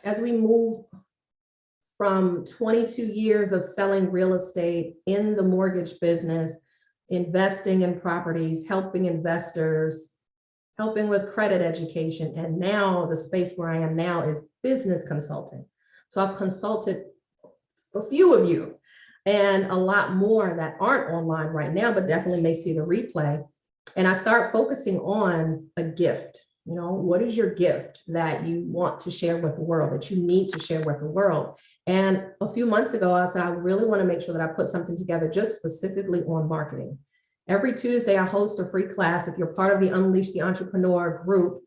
as we move from 22 years of selling real estate in the mortgage business, investing in properties, helping investors, helping with credit education, and now the space where I am now is business consulting. So I've consulted a few of you and a lot more that aren't online right now, but definitely may see the replay. And I start focusing on a gift. You know, what is your gift that you want to share with the world, that you need to share with the world? And a few months ago, I said, I really want to make sure that I put something together just specifically on marketing. Every Tuesday, I host a free class. If you're part of the Unleash the Entrepreneur group,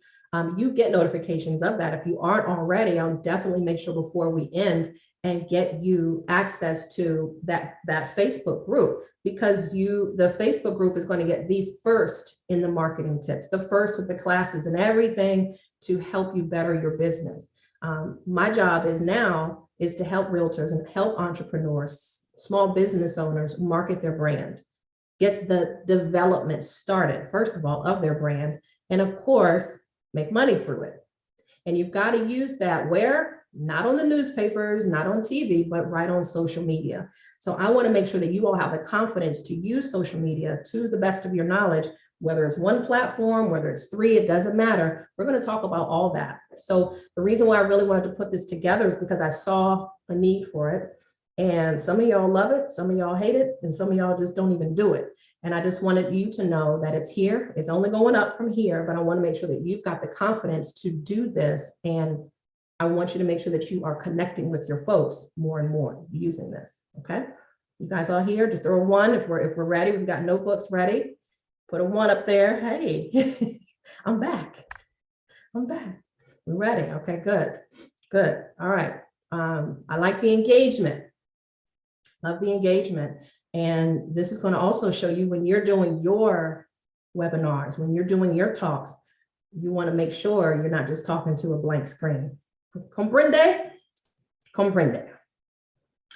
you get notifications of that. If you aren't already, I'll definitely make sure before we end and get you access to that Facebook group, because the Facebook group is going to get the first in the marketing tips, the first with the classes and everything to help you better your business. My job is to help realtors and help entrepreneurs, small business owners market their brand, get the development started, first of all, of their brand, and of course, make money through it. And you've got to use that where? Not on the newspapers, not on TV, but right on social media. So I want to make sure that you all have the confidence to use social media to the best of your knowledge, whether it's one platform, whether it's three, it doesn't matter. We're going to talk about all that. So the reason why I really wanted to put this together is because I saw a need for it. And some of y'all love it, some of y'all hate it, and some of y'all just don't even do it. And I just wanted you to know that it's here. It's only going up from here, but I want to make sure that you've got the confidence to do this. And I want you to make sure that you are connecting with your folks more and more using this. Okay. You guys all here? Just throw a one if we're ready. We've got notebooks ready. Put a one up there. Hey, I'm back. We're ready. Okay, good. All right. I like the engagement. Love the engagement. And this is going to also show you when you're doing your webinars, when you're doing your talks, you want to make sure you're not just talking to a blank screen. Comprende? Comprende.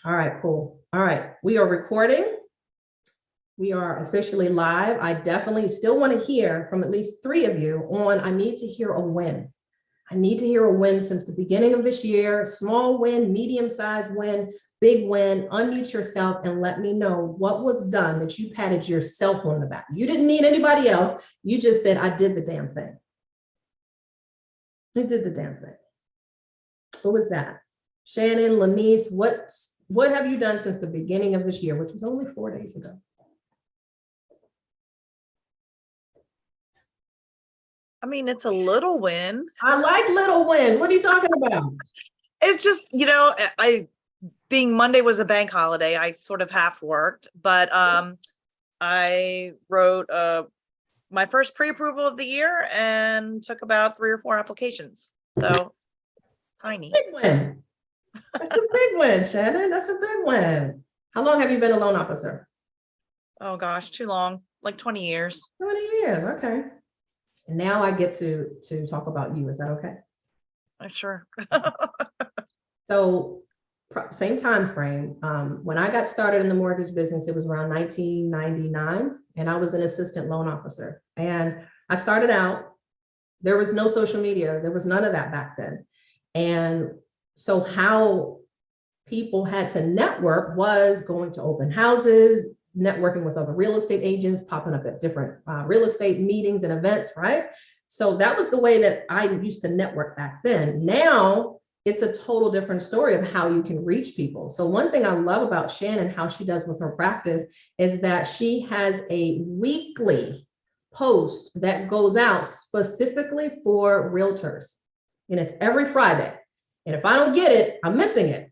All right, cool. All right, we are recording. We are officially live. I definitely still want to hear from at least 3 of you on, I need to hear a win. I need to hear a win since the beginning of this year, small win, medium-sized win, big win. Unmute yourself and let me know what was done that you patted yourself on the back. You didn't need anybody else. You just said, I did the damn thing. You did the damn thing. What was that? Shannon, Lanice, what have you done since the beginning of this year, which was only 4 days ago? I mean, it's a little win. I like little wins. What are you talking about? It's just, being Monday was a bank holiday, I sort of half worked, but I wrote my first pre-approval of the year and took about 3 or 4 applications. So tiny. Big win. That's a big win, Shannon. That's a big win. How long have you been a loan officer? Oh gosh, too long, like 20 years. 20 years, okay. And now I get to talk about you. Is that okay? Sure. So same time frame. When I got started in the mortgage business, it was around 1999, and I was an assistant loan officer. And I started out, there was no social media. There was none of that back then. And so how people had to network was going to open houses, networking with other real estate agents, popping up at different real estate meetings and events, right? So that was the way that I used to network back then. Now it's a total different story of how you can reach people. So one thing I love about Shannon, how she does with her practice, is that she has a weekly post that goes out specifically for realtors. And it's every Friday. And if I don't get it, I'm missing it,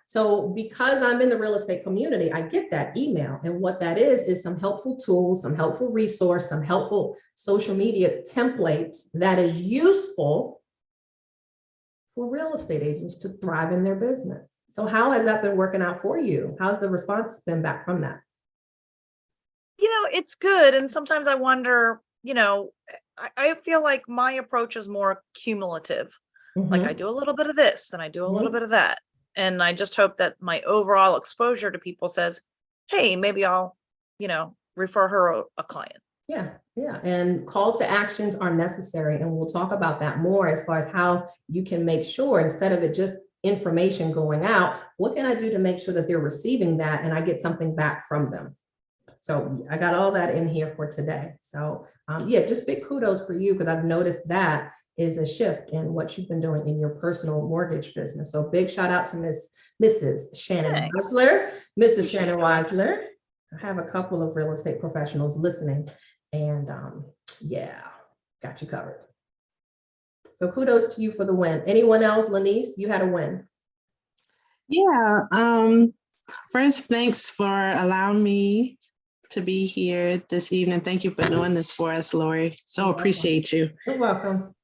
So because I'm in the real estate community, I get that email. And what that is some helpful tools, some helpful resource, some helpful social media templates that is useful for real estate agents to thrive in their business. So how has that been working out for you? How's the response been back from that? It's good. And sometimes I wonder, I feel like my approach is more cumulative. Like I do a little bit of this and I do a little bit of that. And I just hope that my overall exposure to people says, hey, maybe I'll, refer her a client. Yeah. And call to actions are necessary. And we'll talk about that more as far as how you can make sure, instead of it just information going out, what can I do to make sure that they're receiving that and I get something back from them? So I got all that in here for today. So yeah, just big kudos for you, because I've noticed that is a shift in what you've been doing in your personal mortgage business. So big shout out to Mrs. Shannon Thanks. Weisler, Mrs. Shannon Weisler. I have a couple of real estate professionals listening, and yeah, got you covered. So kudos to you for the win. Anyone else? Lanice, you had a win. Yeah. First, thanks for allowing me to be here this evening. Thank you for doing this for us, Lorie. So You're welcome. appreciate you. You're welcome.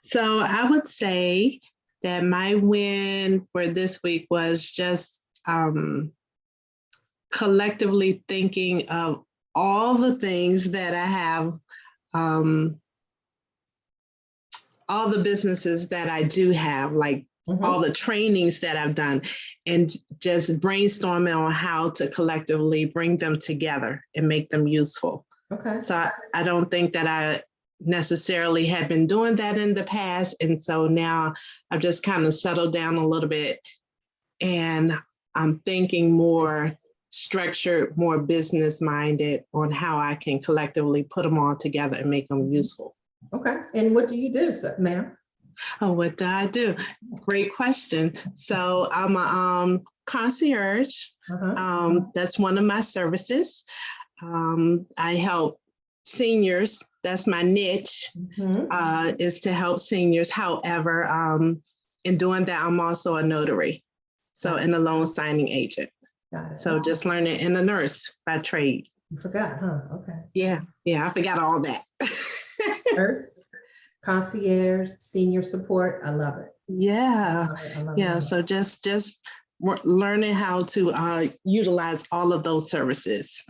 So I would say that my win for this week was just collectively thinking of all the things that I have, all the businesses that I do have, like all the trainings that I've done, and just brainstorming on how to collectively bring them together and make them useful. Okay. So I don't think that I necessarily had been doing that in the past. And so now I've just kind of settled down a little bit, and I'm thinking more structured, more business minded on how I can collectively put them all together and make them useful. Okay. And what do you do, ma'am? Oh, what do I do? Great question. So I'm a concierge. That's one of my services. I help seniors. That's my niche, is to help seniors. However, in doing that, I'm also a notary. So, and a loan signing agent. Got it. So just learning, and a nurse by trade. You forgot, huh? Okay. Yeah, I forgot all that. Nurse, concierge, senior support. I love it. Yeah, I love yeah. it. So just learning how to utilize all of those services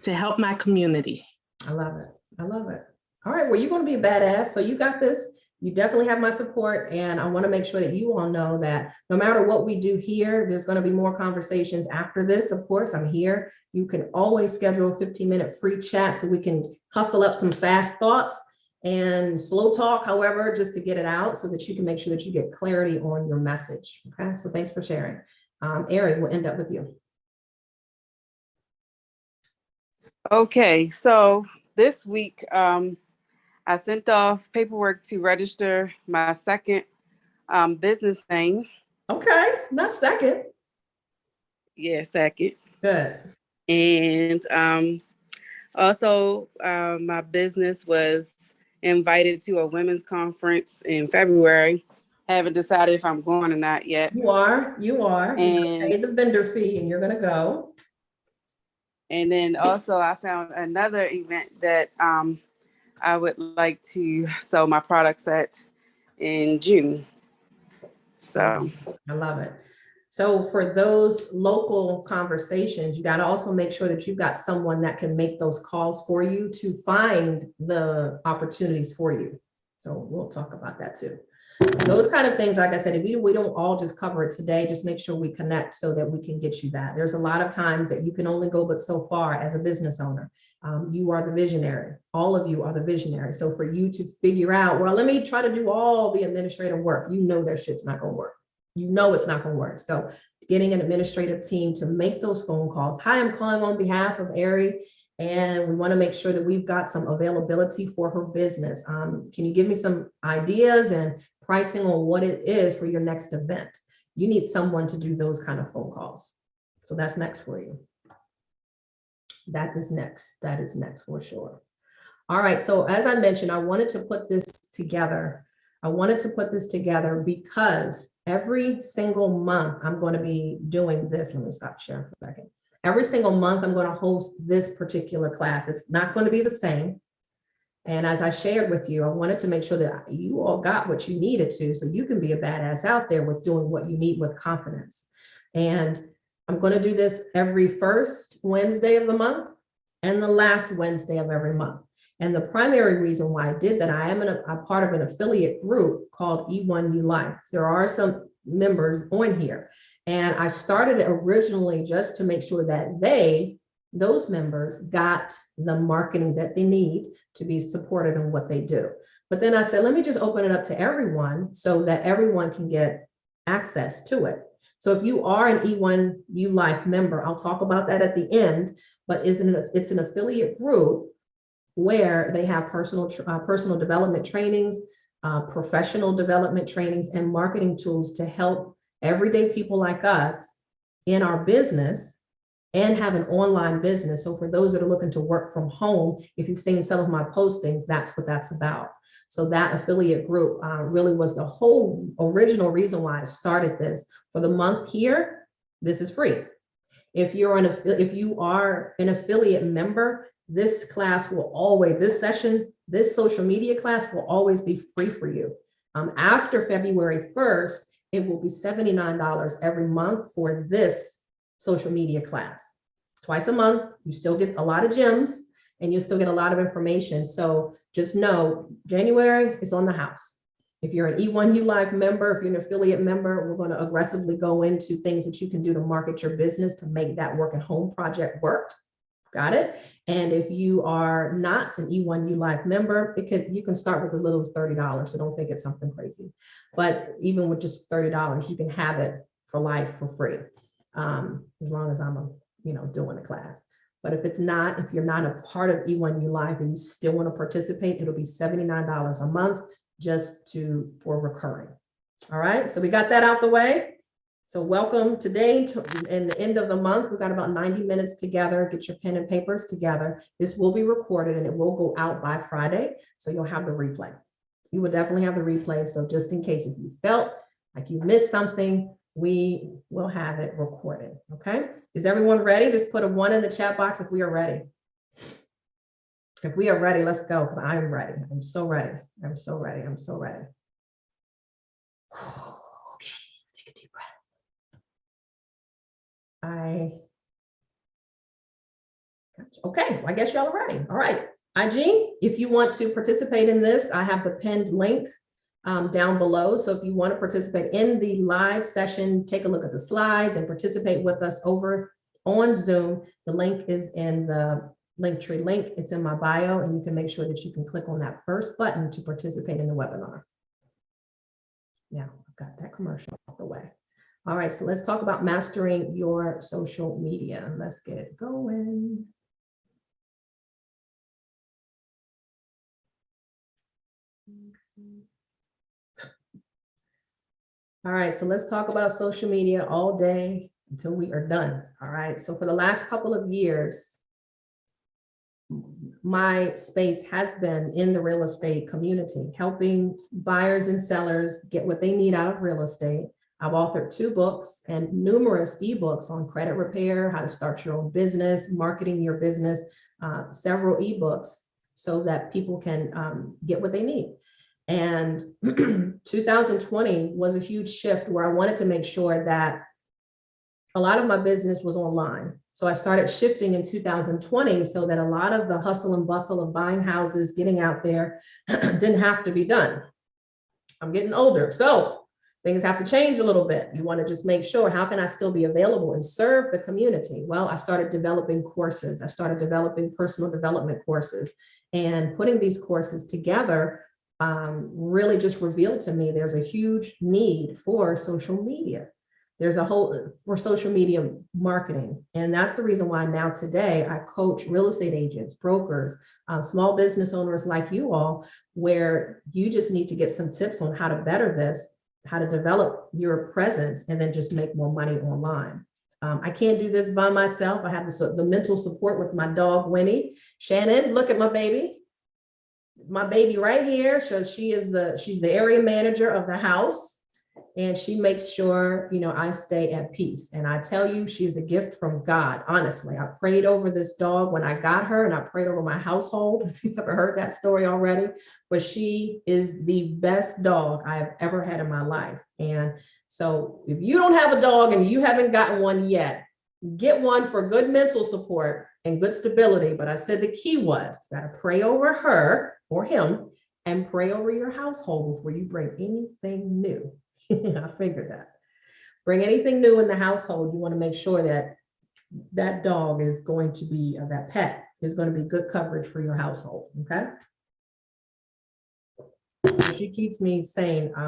to help my community. I love it. I love it. All right. Well, you're going to be a badass. So you got this. You definitely have my support. And I want to make sure that you all know that no matter what we do here, there's going to be more conversations after this. Of course, I'm here. You can always schedule a 15-minute free chat so we can hustle up some fast thoughts and slow talk, however, just to get it out so that you can make sure that you get clarity on your message. Okay. So thanks for sharing. Ari, we'll end up with you. Okay. So this week, I sent off paperwork to register my second business name. Okay, not second. Yeah, second. Good. And also my business was invited to a women's conference in February. Haven't decided if I'm going or not yet. You are. And pay the vendor fee and you're gonna go. And then also I found another event that I would like to sell my products at in June. So I love it. So for those local conversations, you got to also make sure that you've got someone that can make those calls for you to find the opportunities for you. So we'll talk about that too. Those kind of things, like I said, if we don't all just cover it today, just make sure we connect so that we can get you that. There's a lot of times that you can only go but so far as a business owner. You are the visionary. All of you are the visionary. So for you to figure out, well, let me try to do all the administrative work, you know that shit's not going to work. You know it's not going to work. So getting an administrative team to make those phone calls. Hi, I'm calling on behalf of Ari, and we want to make sure that we've got some availability for her business. Can you give me some ideas and pricing on what it is for your next event? You need someone to do those kind of phone calls. So that's next for you. That is next for sure. All right, so as I mentioned, I wanted to put this together. Because every single month I'm going to be doing this. Let me stop sharing for a second. Every single month I'm going to host this particular class. It's not going to be the same. And as I shared with you, I wanted to make sure that you all got what you needed to, so you can be a badass out there with doing what you need with confidence. And I'm going to do this every first Wednesday of the month and the last Wednesday of every month. And the primary reason why I did that, I am a part of an affiliate group called E1U Life. There are some members on here. And I started it originally just to make sure that they those members got the marketing that they need to be supported in what they do. But then I said, let me just open it up to everyone so that everyone can get access to it. So if you are an E1U Life member, I'll talk about that at the end, but it's an affiliate group where they have personal development trainings, professional development trainings, and marketing tools to help everyday people like us in our business and have an online business. So for those that are looking to work from home, if you've seen some of my postings, that's what that's about. So that affiliate group really was the whole original reason why I started this. For the month here, this is free. If you are an affiliate member, this class will always, this social media class will always be free for you. After February 1st, it will be $79 every month for this social media class. Twice a month, you still get a lot of gems and you still get a lot of information. So just know January is on the house. If you're an E1U Live member, if you're an affiliate member, we're going to aggressively go into things that you can do to market your business to make that work at home project work. Got it? And if you are not an E1U Live member, you can start with as little as $30. So don't think it's something crazy. But even with just $30, you can have it for life for free, as long as I'm doing the class. But if you're not a part of E1U Live and you still want to participate, it'll be $79 a month just for recurring. All right, so we got that out the way. So welcome today in the end of the month. We've got about 90 minutes together. Get your pen and papers together. This will be recorded and it will go out by Friday. So you'll have the replay. You will definitely have the replay. So just in case if you felt like you missed something, we will have it recorded. Okay. Is everyone ready? Just put a 1 in the chat box if we are ready. If we are ready, let's go, because I'm ready. I'm so ready. I'm so ready. I'm so ready. Okay, take a deep breath. Okay, well, I guess y'all are ready. All right, IG, if you want to participate in this, I have the pinned link down below. So if you want to participate in the live session, take a look at the slides and participate with us over on Zoom. The link is in the Linktree link. It's in my bio, and you can make sure that you can click on that first button to participate in the webinar. Now, I've got that commercial out the way. All right, so let's talk about mastering your social media. Let's get it going. All right, so let's talk about social media all day until we are done. All right, so for the last couple of years, my space has been in the real estate community, helping buyers and sellers get what they need out of real estate. I've authored 2 books and numerous ebooks on credit repair, how to start your own business, marketing your business, several ebooks so that people can get what they need. And 2020 was a huge shift where I wanted to make sure that a lot of my business was online. So I started shifting in 2020 so that a lot of the hustle and bustle of buying houses, getting out there didn't have to be done. I'm getting older, so things have to change a little bit. You want to just make sure, how can I still be available and serve the community? Well, I started developing courses. I started developing personal development courses, and putting these courses together really just revealed to me there's a huge need for social media. There's a whole for social media marketing. And that's the reason why now today I coach real estate agents, brokers, small business owners like you all, where you just need to get some tips on how to better this, how to develop your presence, and then just make more money online. I can't do this by myself. I have the mental support with my dog, Winnie. Shannon, look at my baby. My baby right here. So she's the area manager of the house. And she makes sure, I stay at peace. And I tell you, she's a gift from God. Honestly, I prayed over this dog when I got her, and I prayed over my household. If you've ever heard that story already, but she is the best dog I have ever had in my life. And so if you don't have a dog and you haven't gotten one yet, get one for good mental support and good stability. But I said the key was, you got to pray over her or him and pray over your household before you bring anything new. I figured that. Bring anything new in the household, you want to make sure that that dog is going to be, that pet is going to be good coverage for your household, okay? She keeps me sane. I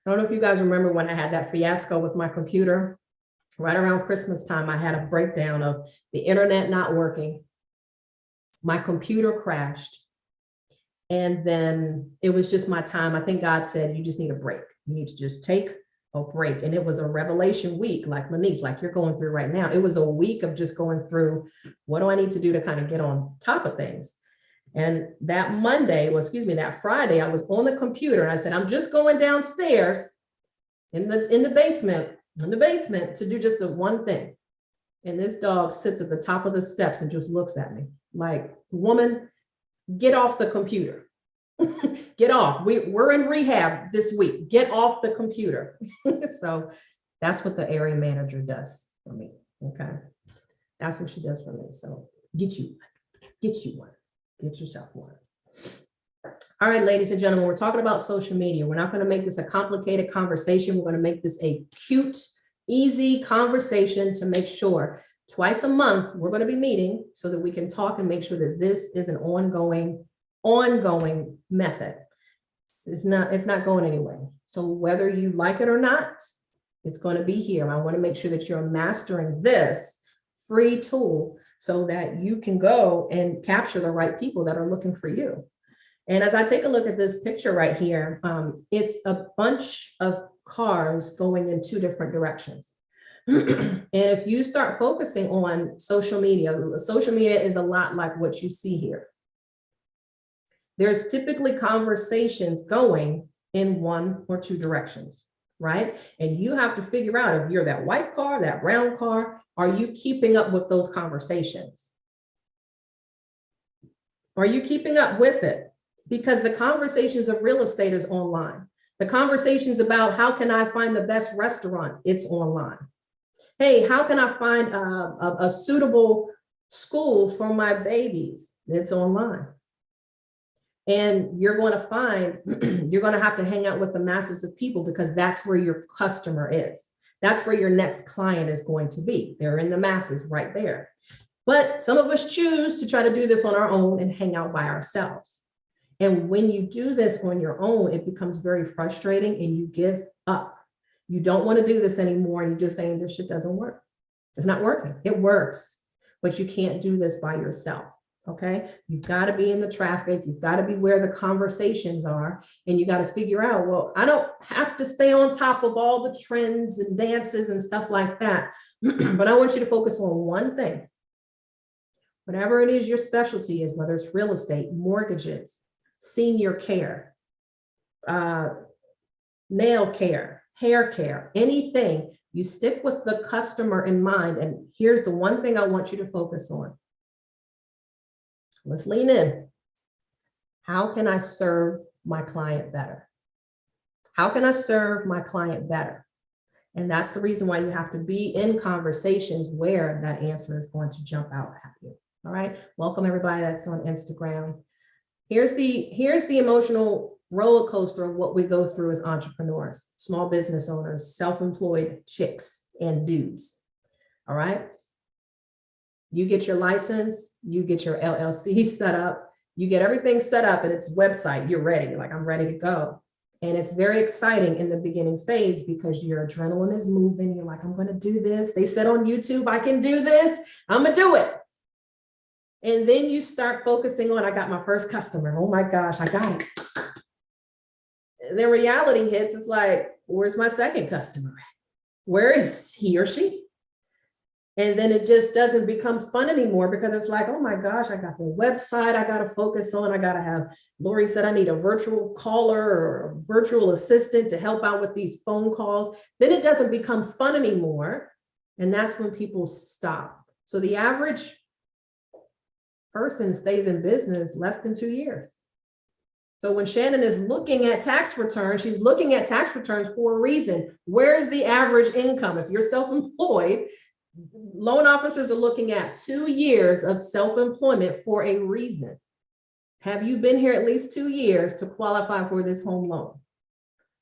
don't know if you guys remember when I had that fiasco with my computer. Right around Christmas time, I had a breakdown of the internet not working. My computer crashed. And then it was just my time. I think God said, you just need a break. You need to just take a break. And it was a revelation week, like Lanice, like you're going through right now. It was a week of just going through, what do I need to do to kind of get on top of things? And that Monday, well, excuse me, that Friday, I was on the computer and I said, I'm just going downstairs in the basement to do just the one thing. And this dog sits at the top of the steps and just looks at me like, woman, get off the computer. Get off. We're in rehab this week. Get off the computer. So that's what the area manager does for me. Okay. That's what she does for me. So get you one. Get yourself one. All right, ladies and gentlemen, we're talking about social media. We're not going to make this a complicated conversation. We're going to make this a cute, easy conversation to make sure twice a month we're going to be meeting so that we can talk and make sure that this is an ongoing method. It's not going anywhere. So whether you like it or not, it's going to be here. I want to make sure that you're mastering this free tool so that you can go and capture the right people that are looking for you. And as I take a look at this picture right here, it's a bunch of cars going in two different directions. And if you start focusing on social media is a lot like what you see here. There's typically conversations going in one or two directions, right? And you have to figure out if you're that white car, that brown car, are you keeping up with those conversations? Are you keeping up with it? Because the conversations of real estate is online. The conversations about how can I find the best restaurant, it's online. Hey, how can I find a suitable school for my babies? It's online. And you're going to find, you're going to have to hang out with the masses of people because that's where your customer is. That's where your next client is going to be. They're in the masses right there. But some of us choose to try to do this on our own and hang out by ourselves. And when you do this on your own, it becomes very frustrating and you give up. You don't want to do this anymore. And you're just saying this shit doesn't work. It's not working. It works, but you can't do this by yourself. Okay. You've got to be in the traffic. You've got to be where the conversations are. And you got to figure out, well, I don't have to stay on top of all the trends and dances and stuff like that. But I want you to focus on one thing. Whatever it is your specialty is, whether it's real estate, mortgages, senior care, nail care, hair care, anything, you stick with the customer in mind. And here's the one thing I want you to focus on. Let's lean in. How can I serve my client better? How can I serve my client better? And that's the reason why you have to be in conversations where that answer is going to jump out at you. All right. Welcome everybody that's on Instagram. Here's the emotional roller coaster of what we go through as entrepreneurs, small business owners, self-employed chicks and dudes. All right. You get your license, you get your LLC set up, you get everything set up and it's website, you're ready. Like, I'm ready to go. And it's very exciting in the beginning phase because your adrenaline is moving. You're like, I'm going to do this. They said on YouTube, I can do this. I'm going to do it. And then you start focusing on, I got my first customer. Oh my gosh, I got it. Then reality hits. It's like, where's my second customer? Where is he or she? And then it just doesn't become fun anymore because it's like, oh my gosh, I got the website I got to focus on. I got to have, Lorie said, I need a virtual caller or a virtual assistant to help out with these phone calls. Then it doesn't become fun anymore. And that's when people stop. So the average person stays in business less than 2 years. So when Shannon is looking at tax returns, she's looking at tax returns for a reason. Where's the average income? If you're self-employed, loan officers are looking at 2 years of self-employment for a reason. Have you been here at least 2 years to qualify for this home loan?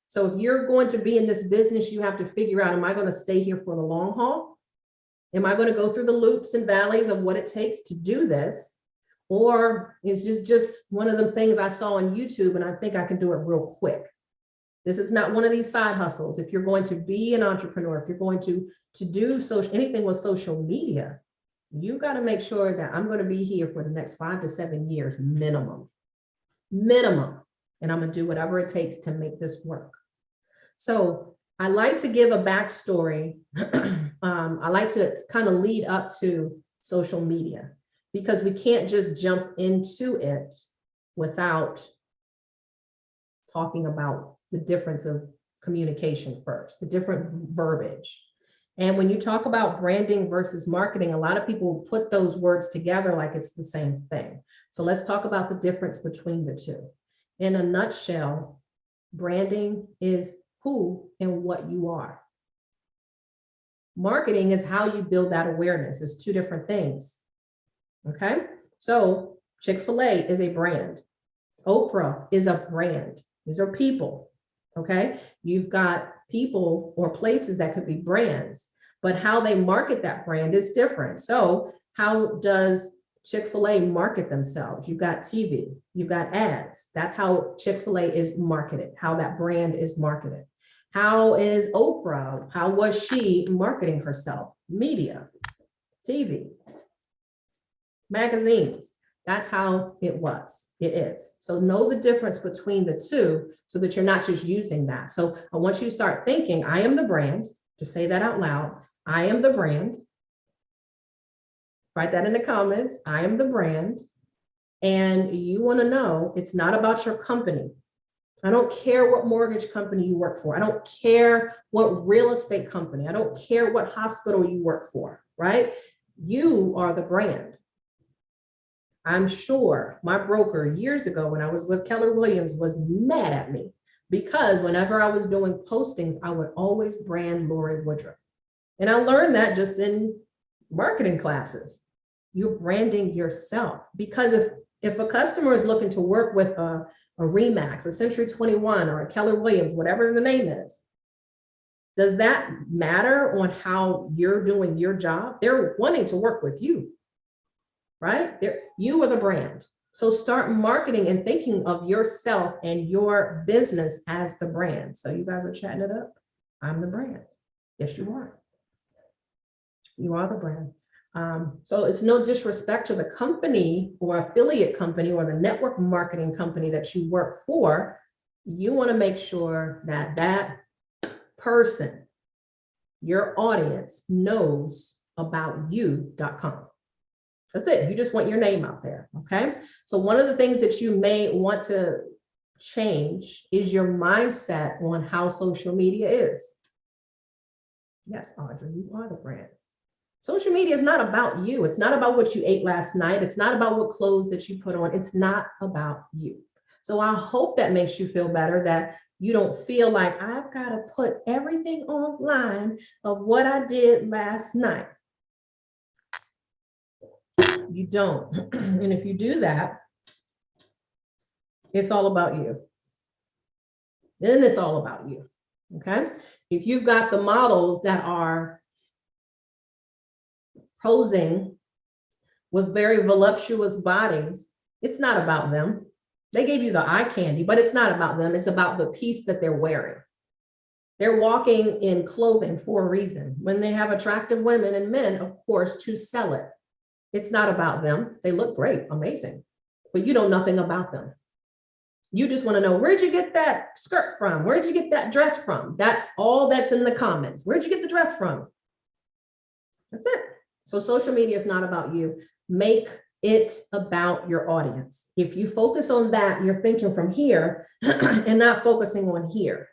So if you're going to be in this business, you have to figure out, am I going to stay here for the long haul? Am I going to go through the loops and valleys of what it takes to do this? Or is just one of the things I saw on YouTube and I think I can do it real quick? This is not one of these side hustles. If you're going to be an entrepreneur, if you're going to do anything with social media, you got to make sure that I'm going to be here for the next 5 to 7 years minimum. And I'm going to do whatever it takes to make this work. So I like to give a backstory. I like to kind of lead up to social media because we can't just jump into it without talking about the difference of communication first, the different verbiage. And when you talk about branding versus marketing, a lot of people put those words together like it's the same thing. So let's talk about the difference between the two. In a nutshell, branding is who and what you are. Marketing is how you build that awareness. It's two different things. Okay, so Chick-fil-A is a brand. Oprah is a brand. These are people. Okay, you've got people or places that could be brands, but how they market that brand is different. So how does Chick-fil-A market themselves? You've got TV, you've got ads. That's how Chick-fil-A is marketed, how that brand is marketed. How is Oprah? How was she marketing herself? Media, TV, magazines. That's how it is. So know the difference between the two so that you're not just using that. So I want you to start thinking, I am the brand. Just say that out loud. I am the brand. Write that in the comments. I am the brand. And you want to know it's not about your company. I don't care what mortgage company you work for. I don't care what real estate company. I don't care what hospital you work for, right? You are the brand. I'm sure my broker years ago when I was with Keller Williams was mad at me because whenever I was doing postings, I would always brand Lorie Woodruff. And I learned that just in marketing classes. You're branding yourself because if a customer is looking to work with a Remax, a Century 21 or a Keller Williams, whatever the name is, does that matter on how you're doing your job? They're wanting to work with you. Right? You are the brand. So start marketing and thinking of yourself and your business as the brand. So you guys are chatting it up. I'm the brand. Yes, you are. You are the brand. So it's no disrespect to the company or affiliate company or the network marketing company that you work for. You want to make sure that that person, your audience, knows about you.com. That's it. You just want your name out there. Okay. So one of the things that you may want to change is your mindset on how social media is. Yes, Audrey, you are the brand. Social media is not about you. It's not about what you ate last night. It's not about what clothes that you put on. It's not about you. So I hope that makes you feel better, that you don't feel like I've got to put everything online of what I did last night. You don't. And if you do that, it's all about you. Then it's all about you. Okay. If you've got the models that are posing with very voluptuous bodies, it's not about them. They gave you the eye candy, but it's not about them. It's about the piece that they're wearing. They're walking in clothing for a reason. When they have attractive women and men, of course, to sell it. It's not about them. They look great, amazing, but you know nothing about them. You just want to know, where'd you get that skirt from? Where'd you get that dress from? That's all that's in the comments. Where'd you get the dress from? That's it. So social media is not about you. Make it about your audience. If you focus on that, you're thinking from here and not focusing on here.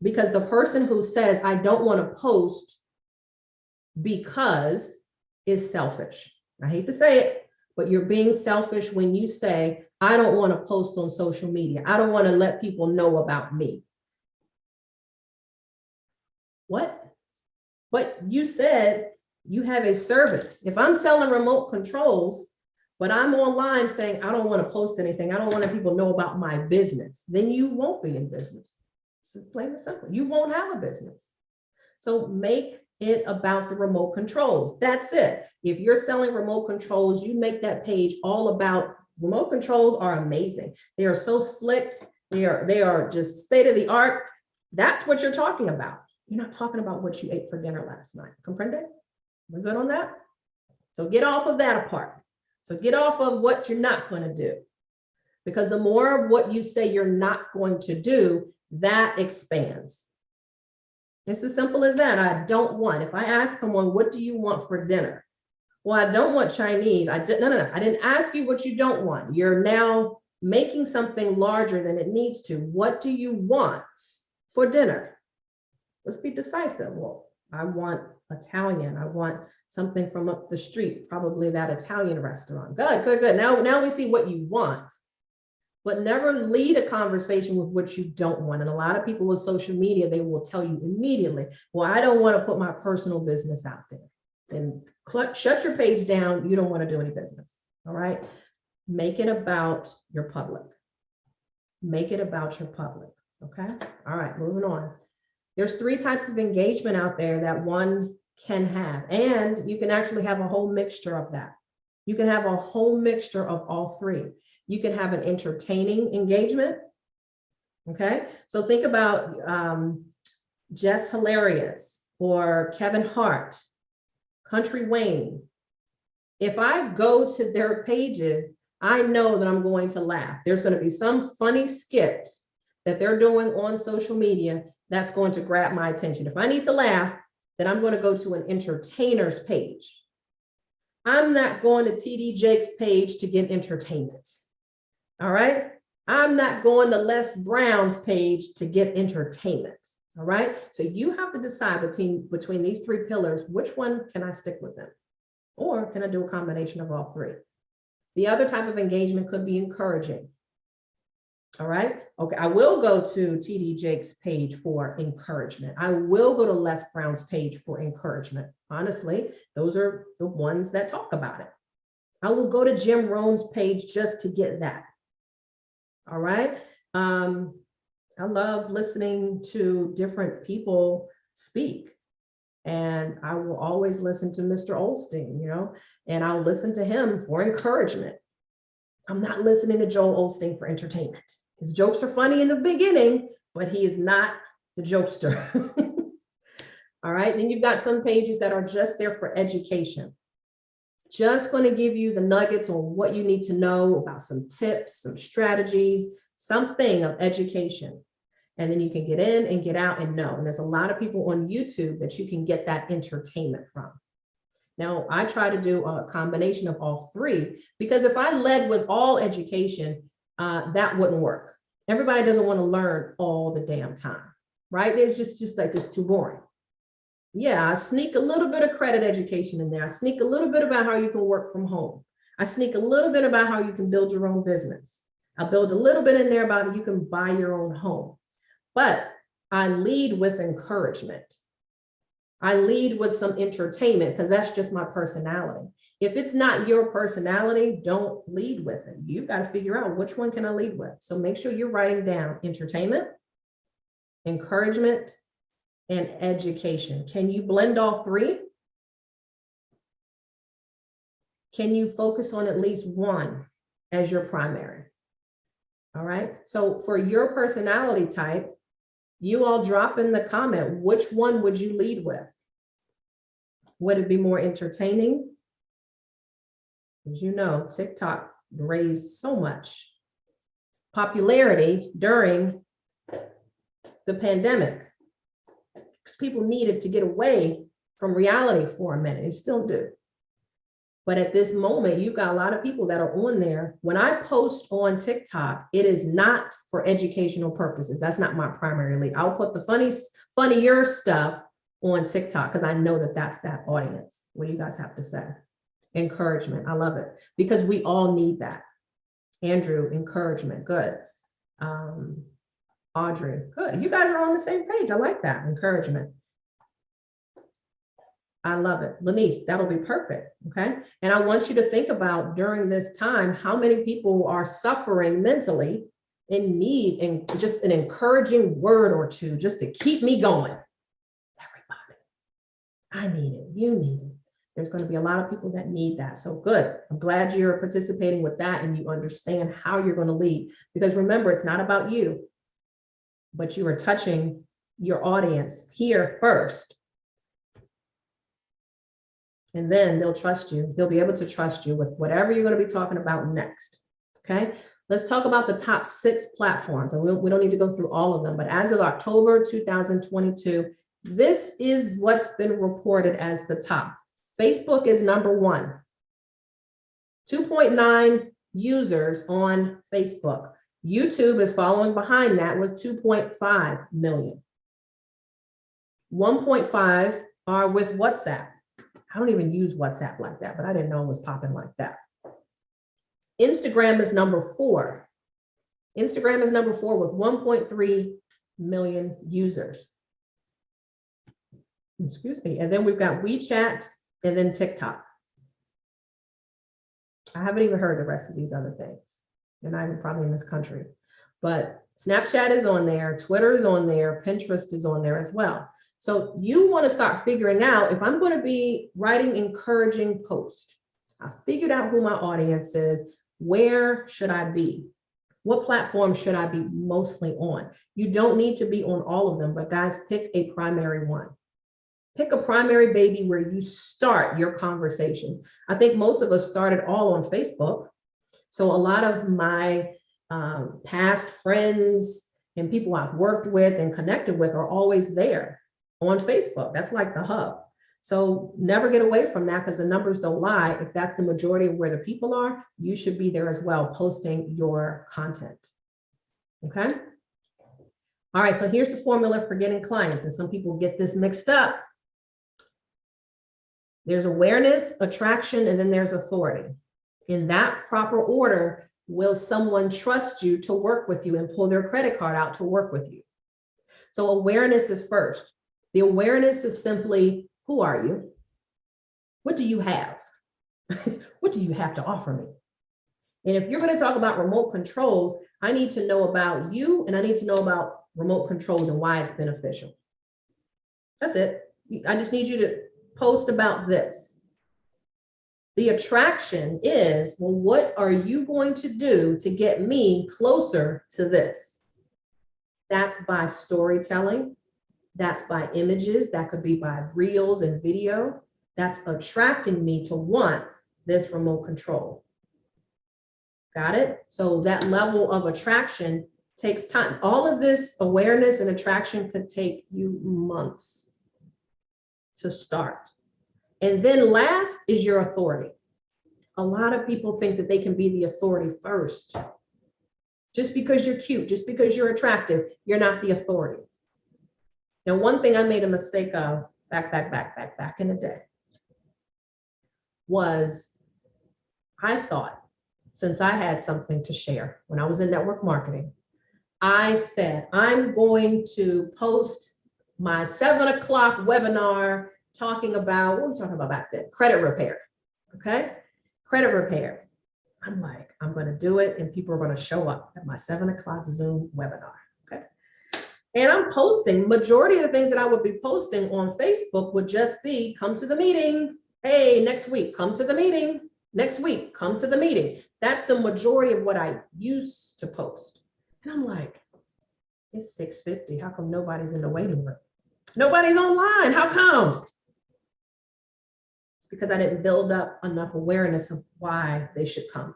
Because the person who says, I don't want to post because is selfish. I hate to say it, but you're being selfish when you say, I don't want to post on social media. I don't want to let people know about me. What? But you said you have a service. If I'm selling remote controls, but I'm online saying, I don't want to post anything, I don't want people to know about my business, then you won't be in business. It's plain and simple. You won't have a business. So make it about the remote controls. That's it. If you're selling remote controls, you make that page all about remote controls are amazing. They are so slick. They are just state of the art. That's what you're talking about. You're not talking about what you ate for dinner last night. Comprende? We're good on that? So get off of that apart. So get off of what you're not going to do. Because the more of what you say you're not going to do, that expands. It's as simple as that. I don't want. If I ask someone, what do you want for dinner? Well, I don't want Chinese. No. I didn't ask you what you don't want. You're now making something larger than it needs to. What do you want for dinner? Let's be decisive. Well, I want Italian. I want something from up the street, probably that Italian restaurant. Good. Now we see what you want, but never lead a conversation with what you don't want. And a lot of people with social media, they will tell you immediately, well, I don't want to put my personal business out there. And shut your page down. You don't want to do any business. All right. Make it about your public. Make it about your public. Okay. All right. Moving on. There's 3 types of engagement out there that one can have. And you can actually have a whole mixture of that. You can have a whole mixture of all 3. You can have an entertaining engagement. Okay. So think about Jess Hilarious or Kevin Hart, Country Wayne. If I go to their pages, I know that I'm going to laugh. There's going to be some funny skit that they're doing on social media that's going to grab my attention. If I need to laugh, then I'm going to go to an entertainer's page. I'm not going to TD Jakes' page to get entertainment. All right. I'm not going to Les Brown's page to get entertainment. All right. So you have to decide between these 3 pillars, which one can I stick with them? Or can I do a combination of all 3? The other type of engagement could be encouraging. All right. Okay. I will go to TD Jakes' page for encouragement. I will go to Les Brown's page for encouragement. Honestly, those are the ones that talk about it. I will go to Jim Rohn's page just to get that. All right. I love listening to different people speak. And I will always listen to Mr. Olstein, and I'll listen to him for encouragement. I'm not listening to Joel Osteen for entertainment. His jokes are funny in the beginning, but he is not the jokester. All right. Then you've got some pages that are just there for education. Just going to give you the nuggets on what you need to know about some tips, some strategies, something of education. And then you can get in and get out and know. And there's a lot of people on YouTube that you can get that entertainment from. Now, I try to do a combination of all 3, because if I led with all education, that wouldn't work. Everybody doesn't want to learn all the damn time, right? There's just like, this too boring. Yeah, I sneak a little bit of credit education in there. I sneak a little bit about how you can work from home. I sneak a little bit about how you can build your own business. I build a little bit in there about how you can buy your own home. But I lead with encouragement. I lead with some entertainment, because that's just my personality. If it's not your personality, don't lead with it. You've got to figure out which one can I lead with. So make sure you're writing down entertainment, encouragement, and education. Can you blend all 3? Can you focus on at least one as your primary? All right. So for your personality type, you all drop in the comment, which one would you lead with? Would it be more entertaining? As you know, TikTok raised so much popularity during the pandemic, because people needed to get away from reality for a minute. They still do. But at this moment, you've got a lot of people that are on there. When I post on TikTok, it is not for educational purposes. That's not my primary lead. I'll put the funnier stuff on TikTok, because I know that that's that audience. What do you guys have to say? Encouragement. I love it, because we all need that. Andrew, encouragement. Good. Audrey, good. You guys are on the same page. I like that. Encouragement. I love it. Lanice, that'll be perfect. Okay. And I want you to think about during this time, how many people are suffering mentally and need and just an encouraging word or two just to keep me going. Everybody. I need it, you need it. There's going to be a lot of people that need that. So good. I'm glad you're participating with that and you understand how you're going to lead. Because remember, it's not about you, but you are touching your audience here first. And then they'll trust you. They'll be able to trust you with whatever you're going to be talking about next. Okay. Let's talk about the top 6 platforms. And we don't need to go through all of them, but as of October 2022, this is what's been reported as the top. Facebook is number 1. 2.9 users on Facebook. YouTube is following behind that with 2.5 million. 1.5 are with WhatsApp. I don't even use WhatsApp like that, but I didn't know it was popping like that. Instagram is number 4. Instagram is number 4 with 1.3 million users. Excuse me. And then we've got WeChat and then TikTok. I haven't even heard the rest of these other things. They're not even probably in this country. But Snapchat is on there, Twitter is on there, Pinterest is on there as well. So you want to start figuring out, if I'm going to be writing encouraging posts, I figured out who my audience is, where should I be? What platform should I be mostly on? You don't need to be on all of them, but guys, pick a primary one. Pick a primary baby where you start your conversations. I think most of us started all on Facebook. So a lot of my past friends and people I've worked with and connected with are always there on Facebook. That's like the hub. So never get away from that, because the numbers don't lie. If that's the majority of where the people are, you should be there as well, posting your content. Okay. All right. So here's the formula for getting clients. And some people get this mixed up. There's awareness, attraction, and then there's authority. In that proper order, will someone trust you to work with you and pull their credit card out to work with you? So awareness is first. The awareness is simply, who are you? What do you have? What do you have to offer me? And if you're going to talk about remote controls, I need to know about you, and I need to know about remote controls and why it's beneficial. That's it. I just need you to post about this. The attraction is, well, what are you going to do to get me closer to this? That's by storytelling. That's by images. That could be by reels and video. That's attracting me to want this remote control. Got it? So that level of attraction takes time. All of this awareness and attraction could take you months to start. And then last is your authority. A lot of people think that they can be the authority first. Just because you're cute, just because you're attractive, you're not the authority. Now, one thing I made a mistake of back in the day was I thought, since I had something to share when I was in network marketing, I said, I'm going to post my 7 o'clock webinar talking about, what were we talking about back then? Credit repair, okay? Credit repair. I'm like, I'm gonna do it and people are gonna show up at my 7 o'clock Zoom webinar, okay? And I'm posting, majority of the things that I would be posting on Facebook would just be, come to the meeting. Hey, next week, come to the meeting. Next week, come to the meeting. That's the majority of what I used to post. And I'm like, it's 6:50. How come nobody's in the waiting room? Nobody's online. How come? It's because I didn't build up enough awareness of why they should come.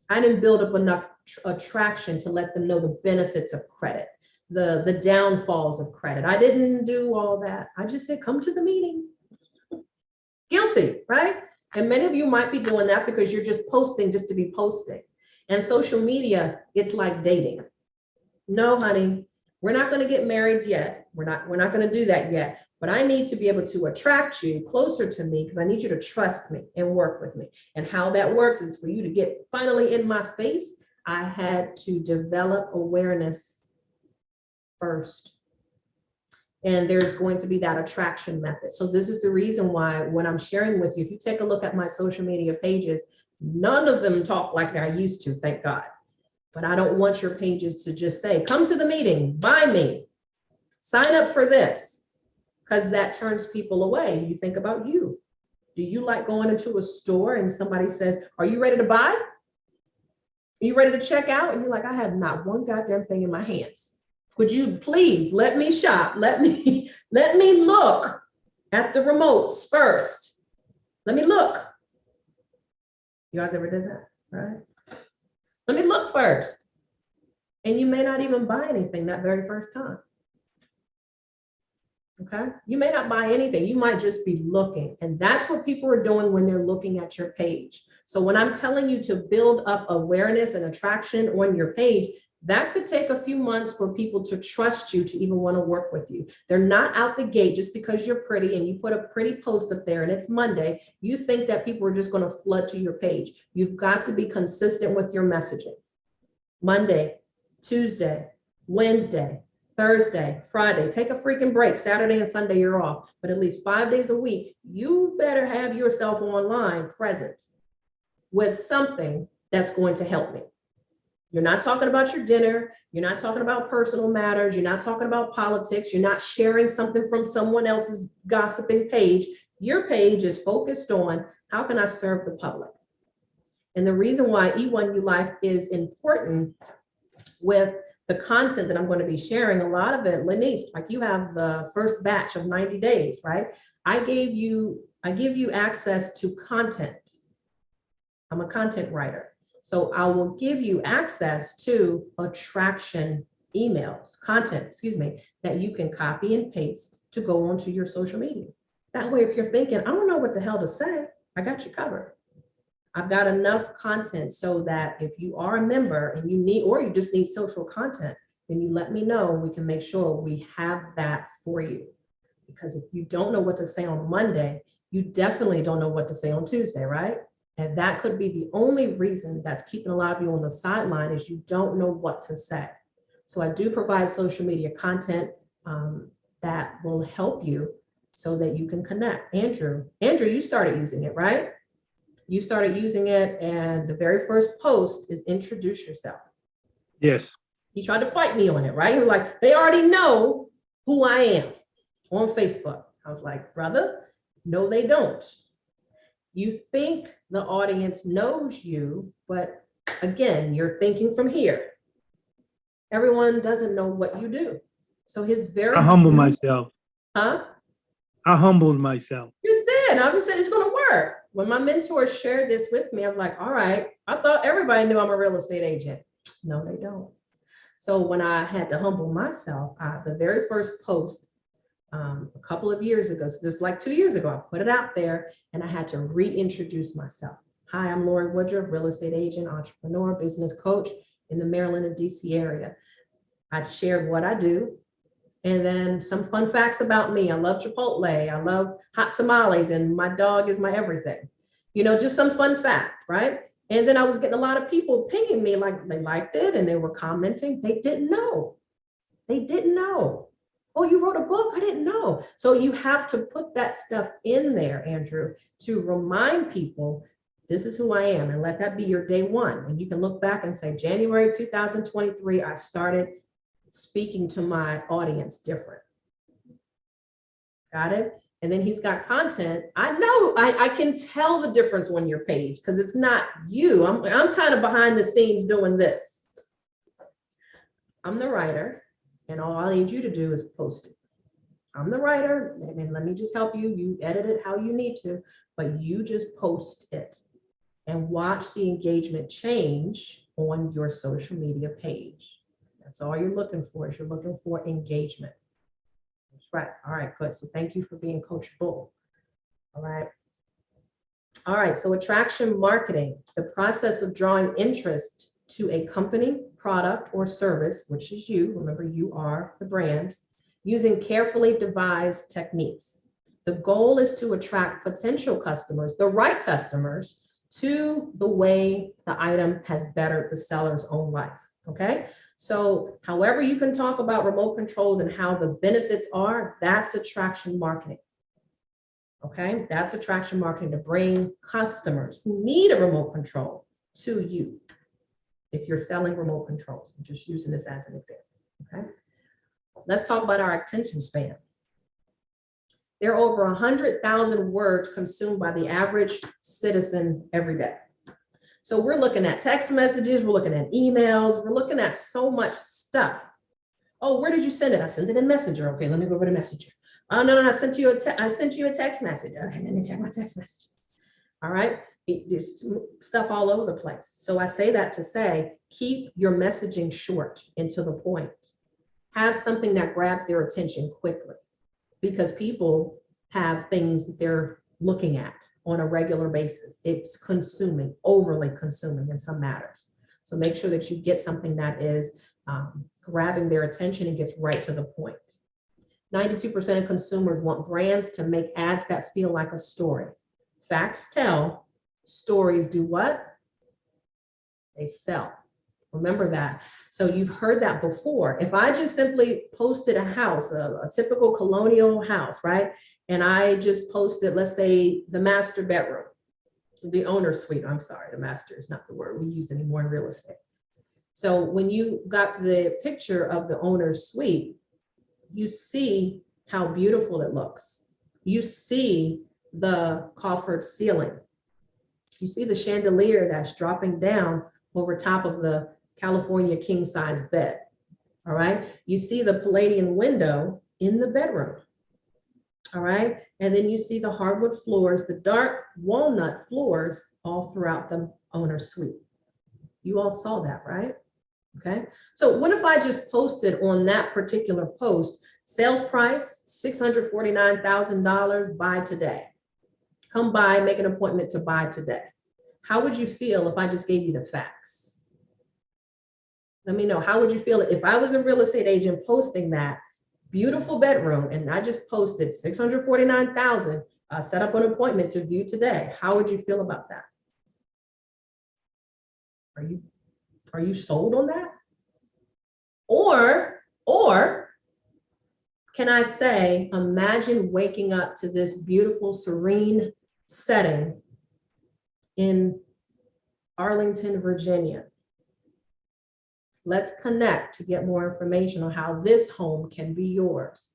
I didn't build up enough attraction to let them know the benefits of credit, the downfalls of credit. I didn't do all that. I just said, come to the meeting. Guilty, right? And many of you might be doing that because you're just posting just to be posting. And social media, it's like dating. No, honey, we're not going to get married yet. We're not going to do that yet. But I need to be able to attract you closer to me because I need you to trust me and work with me. And how that works is for you to get finally in my face. I had to develop awareness first. And there's going to be that attraction method. So this is the reason why when I'm sharing with you, if you take a look at my social media pages, none of them talk like I used to, thank God. But I don't want your pages to just say, come to the meeting, buy me, sign up for this. because that turns people away. You think about you. Do you like going into a store and somebody says, are you ready to buy? Are you ready to check out? And you're like, I have not one goddamn thing in my hands. Would you please let me shop? Let me look at the remotes first. Let me look. You guys ever did that, right? Let me look first. And you may not even buy anything that very first time. Okay, you may not buy anything. You might just be looking. And that's what people are doing when they're looking at your page. So when I'm telling you to build up awareness and attraction on your page, that could take a few months for people to trust you to even want to work with you. They're not out the gate just because you're pretty and you put a pretty post up there and it's Monday. You think that people are just going to flood to your page. You've got to be consistent with your messaging. Monday, Tuesday, Wednesday, Thursday, Friday, take a freaking break. Saturday and Sunday, you're off. But at least 5 days a week, you better have yourself online present with something that's going to help me. You're not talking about your dinner. You're not talking about personal matters. You're not talking about politics. You're not sharing something from someone else's gossiping page. Your page is focused on how can I serve the public? And the reason why E1U Life is important with the content that I'm going to be sharing, a lot of it, Lenice, like you have the first batch of 90 days, right? I give you access to content. I'm a content writer. So I will give you access to attraction emails, content, excuse me, that you can copy and paste to go onto your social media. That way, if you're thinking, I don't know what the hell to say, I got you covered. I've got enough content so that if you are a member and you need, or you just need social content, then you let me know. We can make sure we have that for you. Because if you don't know what to say on Monday, you definitely don't know what to say on Tuesday, right? And that could be the only reason that's keeping a lot of you on the sideline is you don't know what to say. So I do provide social media content that will help you so that you can connect. Andrew, you started using it, right? You started using it, and the very first post is introduce yourself. Yes. He tried to fight me on it, right? He was like, they already know who I am on Facebook. I was like, brother, no, they don't. You think the audience knows you, but again, you're thinking from here. Everyone doesn't know what you do. So his very— I humbled myself. Huh? I humbled myself. You did. I just said it's going to work. When my mentor shared this with me, I'm like, all right, I thought everybody knew I'm a real estate agent. No, they don't. So when I had to humble myself, the very first post a couple of years ago, so this like 2 years ago, I put it out there and I had to reintroduce myself. Hi, I'm Lorie Woodruff, real estate agent, entrepreneur, business coach in the Maryland and DC area. I shared what I do. And then some fun facts about me. I love Chipotle. I love hot tamales, and my dog is my everything. You know, just some fun fact, right? And then I was getting a lot of people pinging me like they liked it and they were commenting. They didn't know. They didn't know. Oh, you wrote a book? I didn't know. So you have to put that stuff in there, Andrew, to remind people this is who I am, and let that be your day one. And you can look back and say, January 2023, I started speaking to my audience different. Got it? And then he's got content. I know, I can tell the difference on your page because it's not you. I'm kind of behind the scenes doing this. I'm the writer, and all I need you to do is post it. I'm the writer, and let me just help you. You edit it how you need to, but you just post it and watch the engagement change on your social media page. That's all you're looking for, is you're looking for engagement. That's right. All right, good. So thank you for being coachable. All right. All right, so attraction marketing, the process of drawing interest to a company, product, or service, which is you. Remember, you are the brand, using carefully devised techniques. The goal is to attract potential customers, the right customers, to the way the item has bettered the seller's own life. Okay, so however you can talk about remote controls and how the benefits are, that's attraction marketing. Okay, that's attraction marketing, to bring customers who need a remote control to you. If you're selling remote controls, I'm just using this as an example. Okay, let's talk about our attention span. There are over 100,000 words consumed by the average citizen every day. So we're looking at text messages, we're looking at emails, we're looking at so much stuff. Oh, where did you send it? I sent it in Messenger. Okay, let me go over to Messenger. Oh, no, I sent you a text message. Okay, let me check my text message. All right, there's stuff all over the place. So I say that to say, keep your messaging short and to the point. Have something that grabs their attention quickly, because people have things that they're looking at on a regular basis. It's consuming, overly consuming in some matters. So make sure that you get something that is grabbing their attention and gets right to the point. 92% of consumers want brands to make ads that feel like a story. Facts tell, stories do what? They sell. Remember that. So you've heard that before. If I just simply posted a house, a typical colonial house, right? And I just posted, let's say, the master bedroom, the owner's suite. I'm sorry, the master is not the word we use anymore in real estate. So when you got the picture of the owner's suite, you see how beautiful it looks. You see the coffered ceiling. You see the chandelier that's dropping down over top of the California king size bed. All right. You see the Palladian window in the bedroom. All right. And then you see the hardwood floors, the dark walnut floors all throughout the owner's suite. You all saw that, right? Okay. So what if I just posted on that particular post, sales price, $649,000, buy today. Come by, make an appointment to buy today. How would you feel if I just gave you the facts? Let me know, how would you feel if I was a real estate agent posting that beautiful bedroom and I just posted 649,000, set up an appointment to view today? How would you feel about that? Are you sold on that? Or can I say, imagine waking up to this beautiful, serene setting in Arlington, Virginia. Let's connect to get more information on how this home can be yours.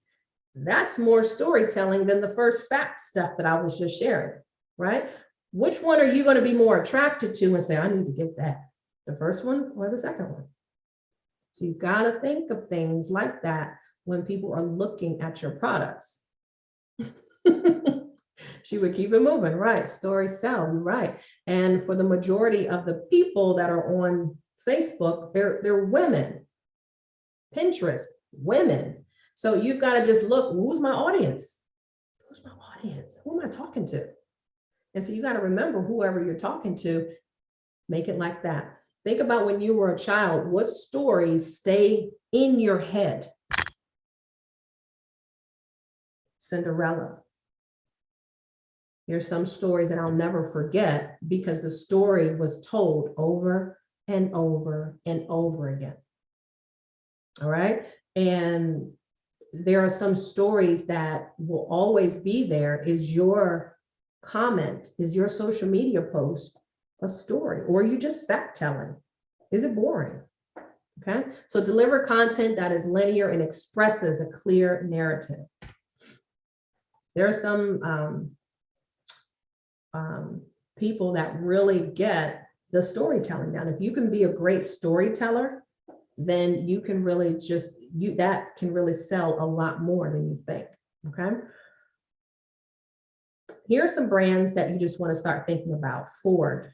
That's more storytelling than the first fact stuff that I was just sharing, right? Which one are you going to be more attracted to and say, I need to get that? The first one or the second one? So you've got to think of things like that when people are looking at your products. She would keep it moving, right? Stories sell, right? And for the majority of the people that are on Facebook, they're women. Pinterest, women. So you've got to just look, who's my audience? Who's my audience? Who am I talking to? And so you got to remember whoever you're talking to, make it like that. Think about when you were a child, what stories stay in your head? Cinderella. There's some stories that I'll never forget because the story was told over and over and over again. All right. And there are some stories that will always be there. Is your comment, is your social media post a story, or are you just fact telling? Is it boring? Okay. So deliver content that is linear and expresses a clear narrative. There are some people that really get the storytelling down. If you can be a great storyteller, then you can really that can really sell a lot more than you think. Okay. Here are some brands that you just want to start thinking about: Ford,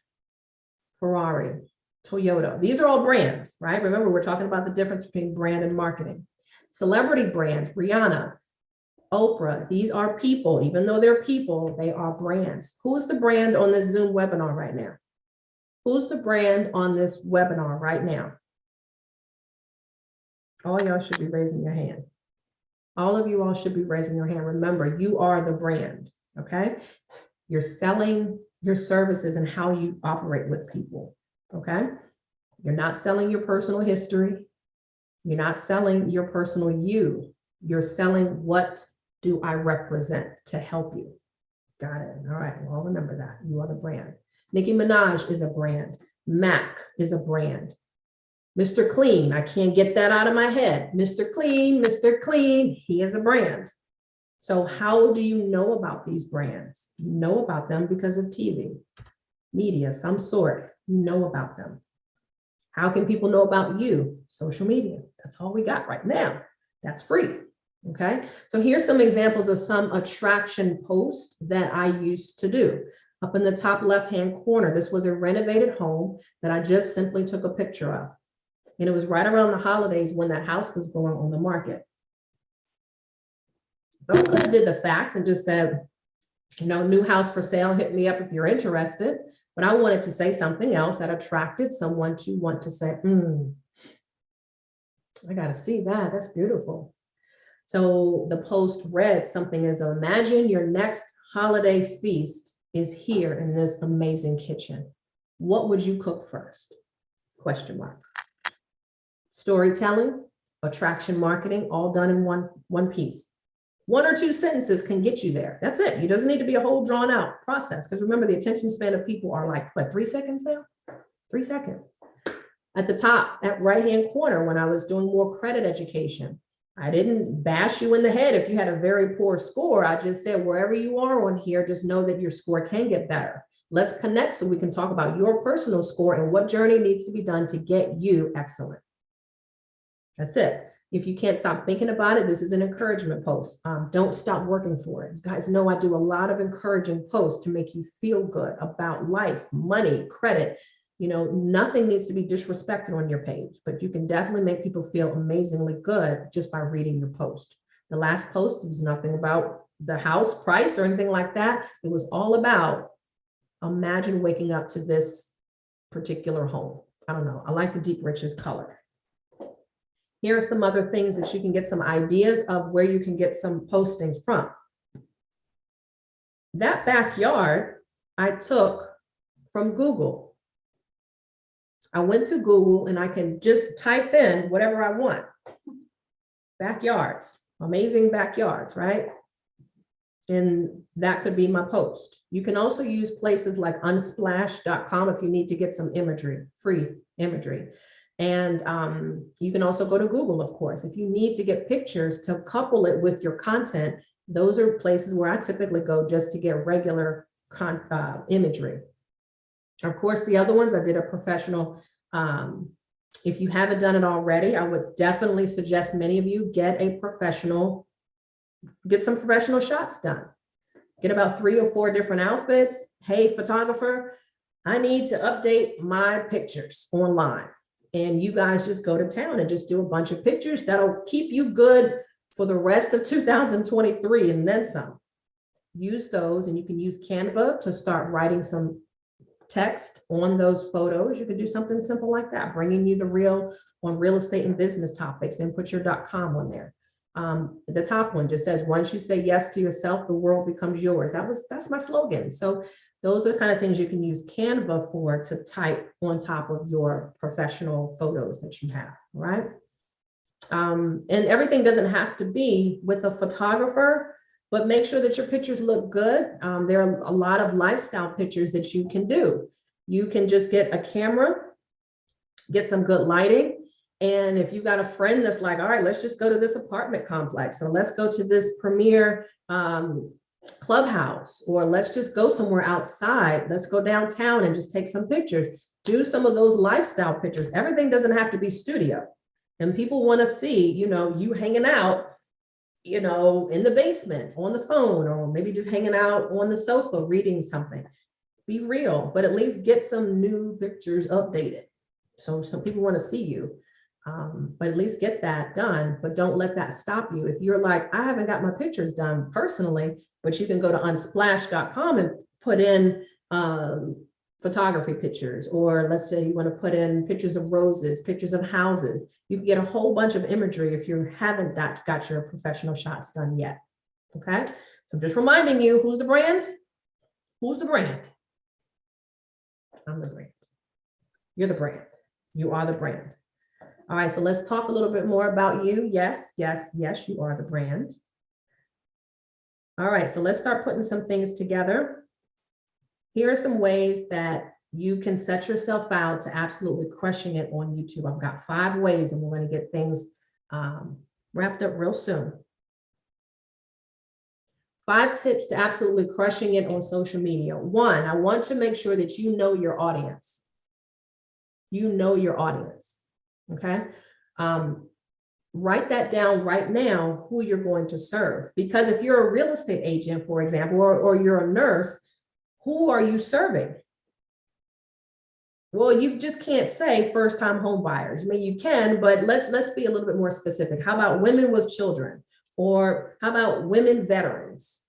Ferrari, Toyota. These are all brands, right? Remember, we're talking about the difference between brand and marketing. Celebrity brands: Rihanna, Oprah. These are people. Even though they're people, they are brands. Who's the brand on this Zoom webinar right now? Who's the brand on this webinar right now? All y'all should be raising your hand. All of you all should be raising your hand. Remember, you are the brand, okay? You're selling your services and how you operate with people, okay? You're not selling your personal history. You're not selling your personal you. You're selling what do I represent to help you. Got it. All right. Well, remember that. You are the brand. Nicki Minaj is a brand. Mac is a brand. Mr. Clean, I can't get that out of my head. Mr. Clean, he is a brand. So how do you know about these brands? You know about them because of TV, media, some sort. You know about them. How can people know about you? Social media. That's all we got right now. That's free. Okay. So here's some examples of some attraction posts that I used to do. Up in the top left-hand corner, this was a renovated home that I just simply took a picture of. And it was right around the holidays when that house was going on the market. So I could have did the facts and just said, you know, new house for sale, hit me up if you're interested. But I wanted to say something else that attracted someone to want to say, I got to see that. That's beautiful. So the post read something as, imagine your next holiday feast is here in this amazing kitchen. What would you cook first? Question mark. Storytelling, attraction marketing, all done in one piece. 1 or 2 sentences can get you there. That's it. It doesn't need to be a whole drawn out process. Because remember, the attention span of people are like, what, 3 seconds now? 3 seconds. At the top, at right-hand corner, when I was doing more credit education, I didn't bash you in the head if you had a very poor score. I just said, wherever you are on here, just know that your score can get better. Let's connect so we can talk about your personal score and what journey needs to be done to get you excellent. That's it. If you can't stop thinking about it, this is an encouragement post. Don't stop working for it. You guys know I do a lot of encouraging posts to make you feel good about life, money, credit. You know, nothing needs to be disrespected on your page, but you can definitely make people feel amazingly good just by reading your post. The last post was nothing about the house price or anything like that. It was all about, imagine waking up to this particular home. I don't know. I like the deep riches color. Here are some other things that you can get some ideas of where you can get some postings from. That backyard I took from Google. I went to Google and I can just type in whatever I want. Backyards, amazing backyards, right? And that could be my post. You can also use places like unsplash.com if you need to get some imagery, free imagery. And you can also go to Google, of course. If you need to get pictures to couple it with your content, those are places where I typically go just to get regular imagery. Of course, the other ones, I did a professional. If you haven't done it already, I would definitely suggest many of you get some professional shots done. Get about 3 or 4 different outfits. Hey, photographer, I need to update my pictures online. And you guys just go to town and just do a bunch of pictures. That'll keep you good for the rest of 2023 and then some. Use those, and you can use Canva to start writing some text on those photos. You could do something simple like that, bringing you the real on real estate and business topics, then put your .com on there. The top one just says, once you say yes to yourself, the world becomes yours. That's my slogan. So those are the kind of things you can use Canva for to type on top of your professional photos that you have, right? And everything doesn't have to be with a photographer, but make sure that your pictures look good. There are a lot of lifestyle pictures that you can do. You can just get a camera, get some good lighting. And if you got a friend that's like, all right, let's just go to this apartment complex, or let's go to this premier clubhouse, or let's just go somewhere outside. Let's go downtown and just take some pictures. Do some of those lifestyle pictures. Everything doesn't have to be studio. And people want to see, you know, you hanging out, you know, in the basement on the phone, or maybe just hanging out on the sofa reading something. Be real, but at least get some new pictures updated. So some people want to see you. But at least get that done, but don't let that stop you. If you're like, I haven't got my pictures done personally, but you can go to unsplash.com and put in photography pictures, or let's say you want to put in pictures of roses, pictures of houses. You can get a whole bunch of imagery if you haven't got your professional shots done yet. Okay, so I'm just reminding you, who's the brand? Who's the brand? I'm the brand. You're the brand. You are the brand. All right, so let's talk a little bit more about you. Yes, yes, yes, you are the brand. All right, so let's start putting some things together. Here are some ways that you can set yourself out to absolutely crushing it on YouTube. I've got 5 ways, and we're going to get things wrapped up real soon. 5 tips to absolutely crushing it on social media. 1, I want to make sure that you know your audience. You know your audience, okay? Write that down right now, who you're going to serve. Because if you're a real estate agent, for example, or you're a nurse, who are you serving? Well, you just can't say first-time home buyers. I mean, you can, but let's be a little bit more specific. How about women with children? Or how about women veterans?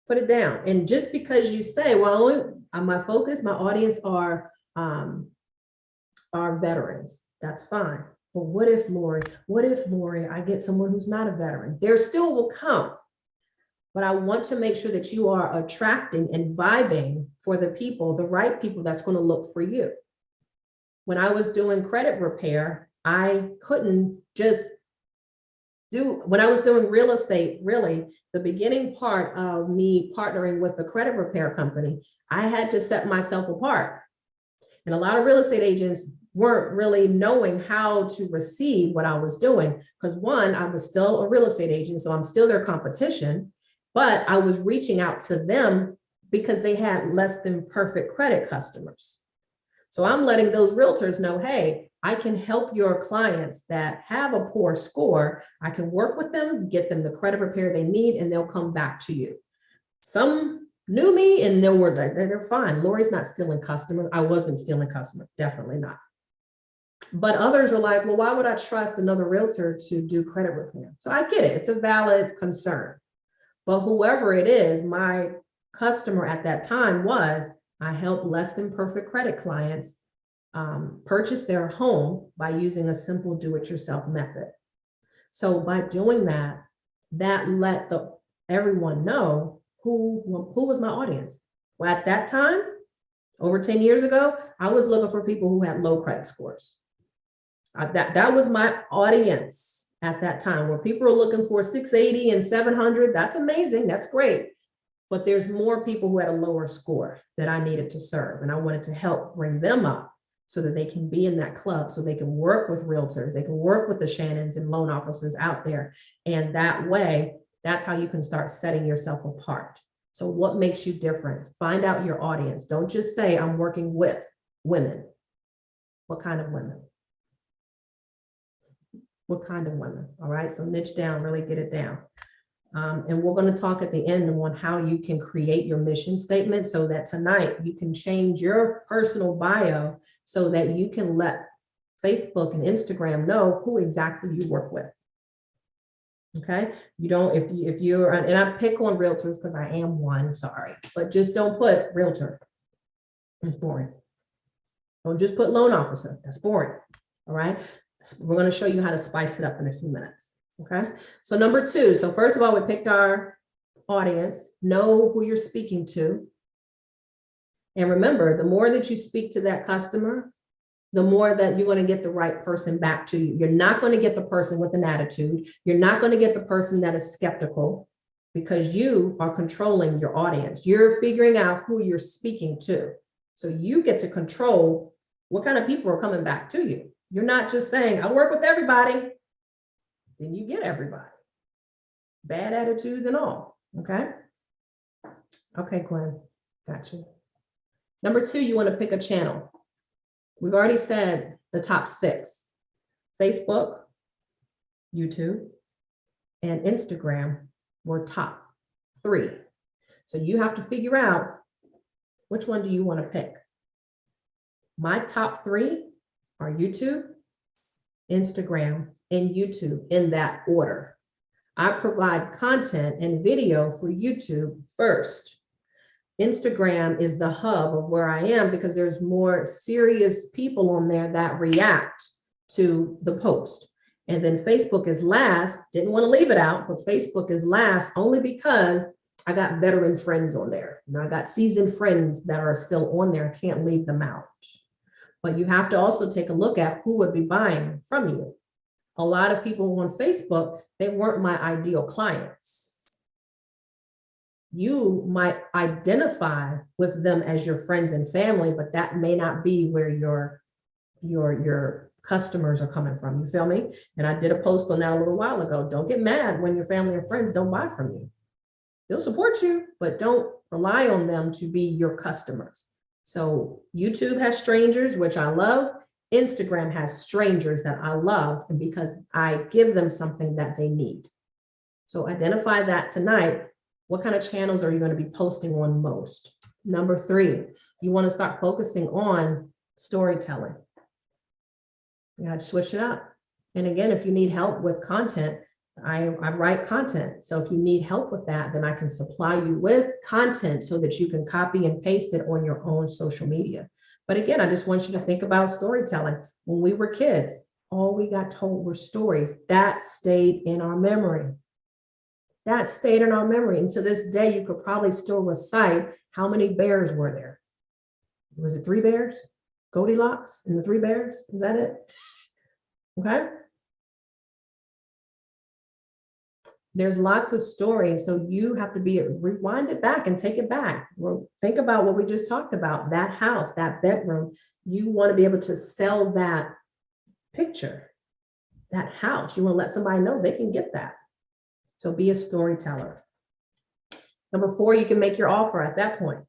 Put it down. And just because you say, well, my focus, my audience are veterans, that's fine. But what if, Lorie, I get someone who's not a veteran? There still will come. But I want to make sure that you are attracting and vibing for the people, the right people that's going to look for you. When I was doing credit repair, I couldn't just when I was doing real estate, really, the beginning part of me partnering with the credit repair company, I had to set myself apart. And a lot of real estate agents weren't really knowing how to receive what I was doing. Because 1, I was still a real estate agent, so I'm still their competition, but I was reaching out to them because they had less than perfect credit customers. So I'm letting those realtors know, hey, I can help your clients that have a poor score. I can work with them, get them the credit repair they need, and they'll come back to you. Some knew me and they're fine. Lorie's not stealing customers. I wasn't stealing customers, definitely not. But others were like, well, why would I trust another realtor to do credit repair? So I get it. It's a valid concern. But whoever it is, my customer at that time I helped less than perfect credit clients purchase their home by using a simple do-it-yourself method. So by doing that, that let everyone know who was my audience. Well, at that time, over 10 years ago, I was looking for people who had low credit scores. That was my audience at that time, where people are looking for 680 and 700. That's amazing. That's great. But there's more people who had a lower score that I needed to serve. And I wanted to help bring them up so that they can be in that club, so they can work with realtors, they can work with the Shannons and loan officers out there. And that way, that's how you can start setting yourself apart. So what makes you different? Find out your audience. Don't just say, I'm working with women. What kind of women? What kind of women? All right, so niche down, really get it down. And we're going to talk at the end on how you can create your mission statement so that tonight you can change your personal bio so that you can let Facebook and Instagram know who exactly you work with. Okay, you don't, if you're, and I pick on realtors because I am one, sorry, but just don't put realtor. It's boring. Don't just put loan officer. That's boring. All right, we're going to show you how to spice it up in a few minutes. Okay, so number 2. So first of all, we picked our audience, know who you're speaking to. And remember, the more that you speak to that customer, the more that you're going to get the right person back to you. You're not going to get the person with an attitude. You're not going to get the person that is skeptical, because you are controlling your audience. You're figuring out who you're speaking to. So you get to control what kind of people are coming back to you. You're not just saying, I work with everybody. Then you get everybody. Bad attitudes and all, okay? Okay, Gwen, got you. Number 2, you want to pick a channel. We've already said the top 6: Facebook, YouTube, and Instagram were top 3. So you have to figure out, which one do you want to pick? My top 3 are YouTube, Instagram, and YouTube, in that order. I provide content and video for YouTube first. Instagram is the hub of where I am because there's more serious people on there that react to the post. And then Facebook is last. Didn't want to leave it out, but Facebook is last only because I got veteran friends on there. I got seasoned friends that are still on there. I can't leave them out. But you have to also take a look at who would be buying from you. A lot of people on Facebook, they weren't my ideal clients. You might identify with them as your friends and family, but that may not be where your your customers are coming from. You feel me? And I did a post on that a little while ago. Don't get mad when your family and friends don't buy from you. They'll support you, but don't rely on them to be your customers. So YouTube has strangers, which I love. Instagram has strangers that I love, and because I give them something that they need. So identify that tonight. What kind of channels are you going to be posting on most? Number 3, you want to start focusing on storytelling. You got to switch it up. And again, if you need help with content, I write content. So if you need help with that, then I can supply you with content so that you can copy and paste it on your own social media. But again, I just want you to think about storytelling. When we were kids, all we got told were stories. That stayed in our memory. That stayed in our memory. And to this day, you could probably still recite how many bears were there. Was it 3 bears? Goldilocks and the 3 bears? Is that it? Okay. There's lots of stories, so you have to rewind it back and take it back. Well, think about what we just talked about, that house, that bedroom. You want to be able to sell that picture, that house. You want to let somebody know they can get that. So be a storyteller. Number 4, you can make your offer at that point.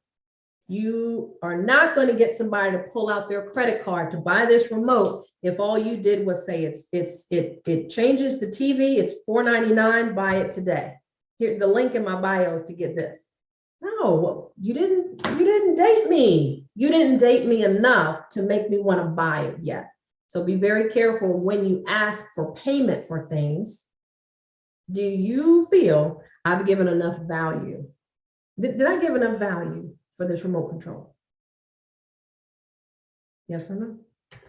You are not going to get somebody to pull out their credit card to buy this remote if all you did was say it changes the TV, it's $4.99, buy it today. Here, the link in my bio is to get this. No, you didn't date me. You didn't date me enough to make me want to buy it yet. So be very careful when you ask for payment for things. Do you feel I've given enough value? Did I give enough value for this remote control? Yes or no?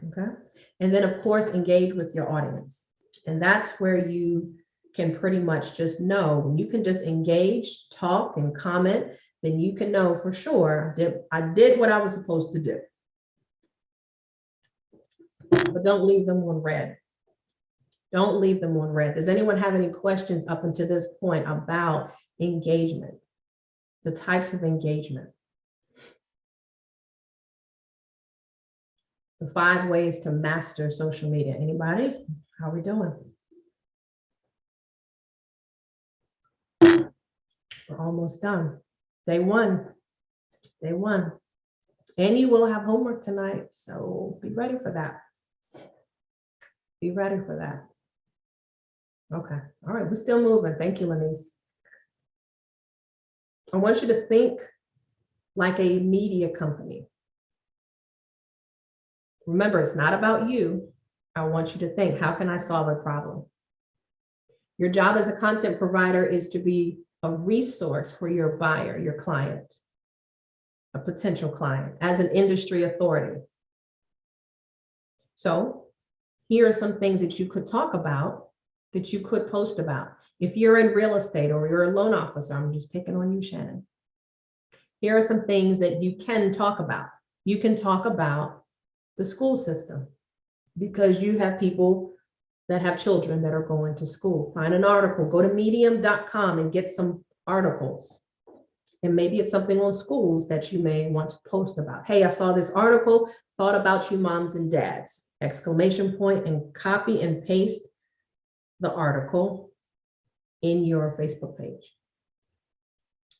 Okay. And then of course, engage with your audience. And that's where you can pretty much just know, when you can just engage, talk and comment, then you can know for sure I did what I was supposed to do. But don't leave them on red. Don't leave them on red. Does anyone have any questions up until this point about engagement? The types of engagement. The 5 ways to master social media. Anybody? How are we doing? We're almost done. Day 1. Day 1. And you will have homework tonight, so be ready for that. Be ready for that. Okay. All right. We're still moving. Thank you, Lenise. I want you to think like a media company. Remember, it's not about you. I want you to think, how can I solve a problem? Your job as a content provider is to be a resource for your buyer, your client, a potential client, as an industry authority. So here are some things that you could talk about, that you could post about. If you're in real estate or you're a loan officer, I'm just picking on you, Shannon. Here are some things that you can talk about. You can talk about the school system, because you have people that have children that are going to school. Find an article, go to medium.com and get some articles. And maybe it's something on schools that you may want to post about. Hey, I saw this article, thought about you moms and dads, exclamation point, and copy and paste the article in your Facebook page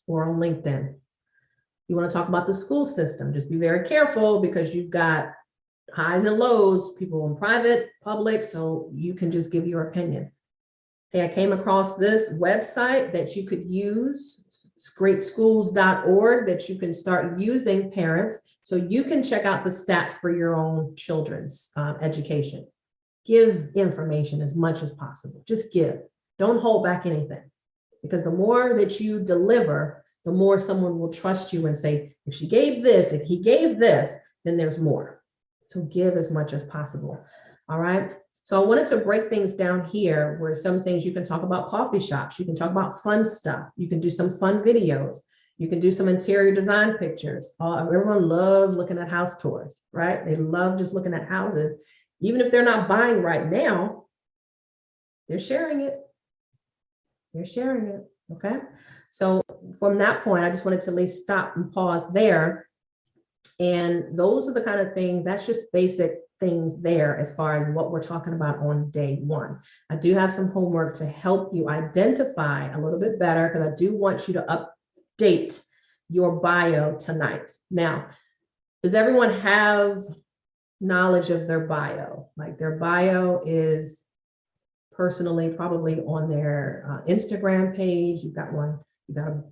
or on LinkedIn. You want to talk about the school system, just be very careful, because you've got highs and lows, people in private, public, so you can just give your opinion. Hey, I came across this website that you could use, greatschools.org, that you can start using, parents, so you can check out the stats for your own children's education. Give information as much as possible. Just give. Don't hold back anything, because the more that you deliver, the more someone will trust you and say, if she gave this, if he gave this, then there's more. So give as much as possible. All right. So I wanted to break things down here, where some things you can talk about: coffee shops. You can talk about fun stuff. You can do some fun videos. You can do some interior design pictures. Everyone loves looking at house tours, right? They love just looking at houses. Even if they're not buying right now, they're sharing it. They're sharing it. Okay. So from that point, I just wanted to at least stop and pause there And those are the kind of things, that's just basic things there as far as what we're talking about on day one. I do have some homework to help you identify a little bit better, because I do want you to update your bio tonight. Now, does everyone have knowledge of their bio? Like their bio is personally probably on their Instagram page. You've got a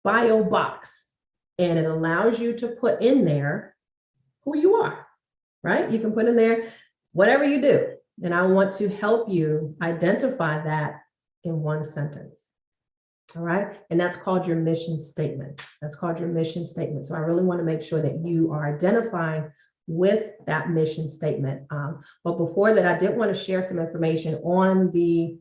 bio box, and it allows you to put in there who you are, right? You can put in there whatever you do. And I want to help you identify that in one sentence. All right. And that's called your mission statement. That's called your mission statement. So I really want to make sure that you are identifying with that mission statement. But before that, I did want to share some information on the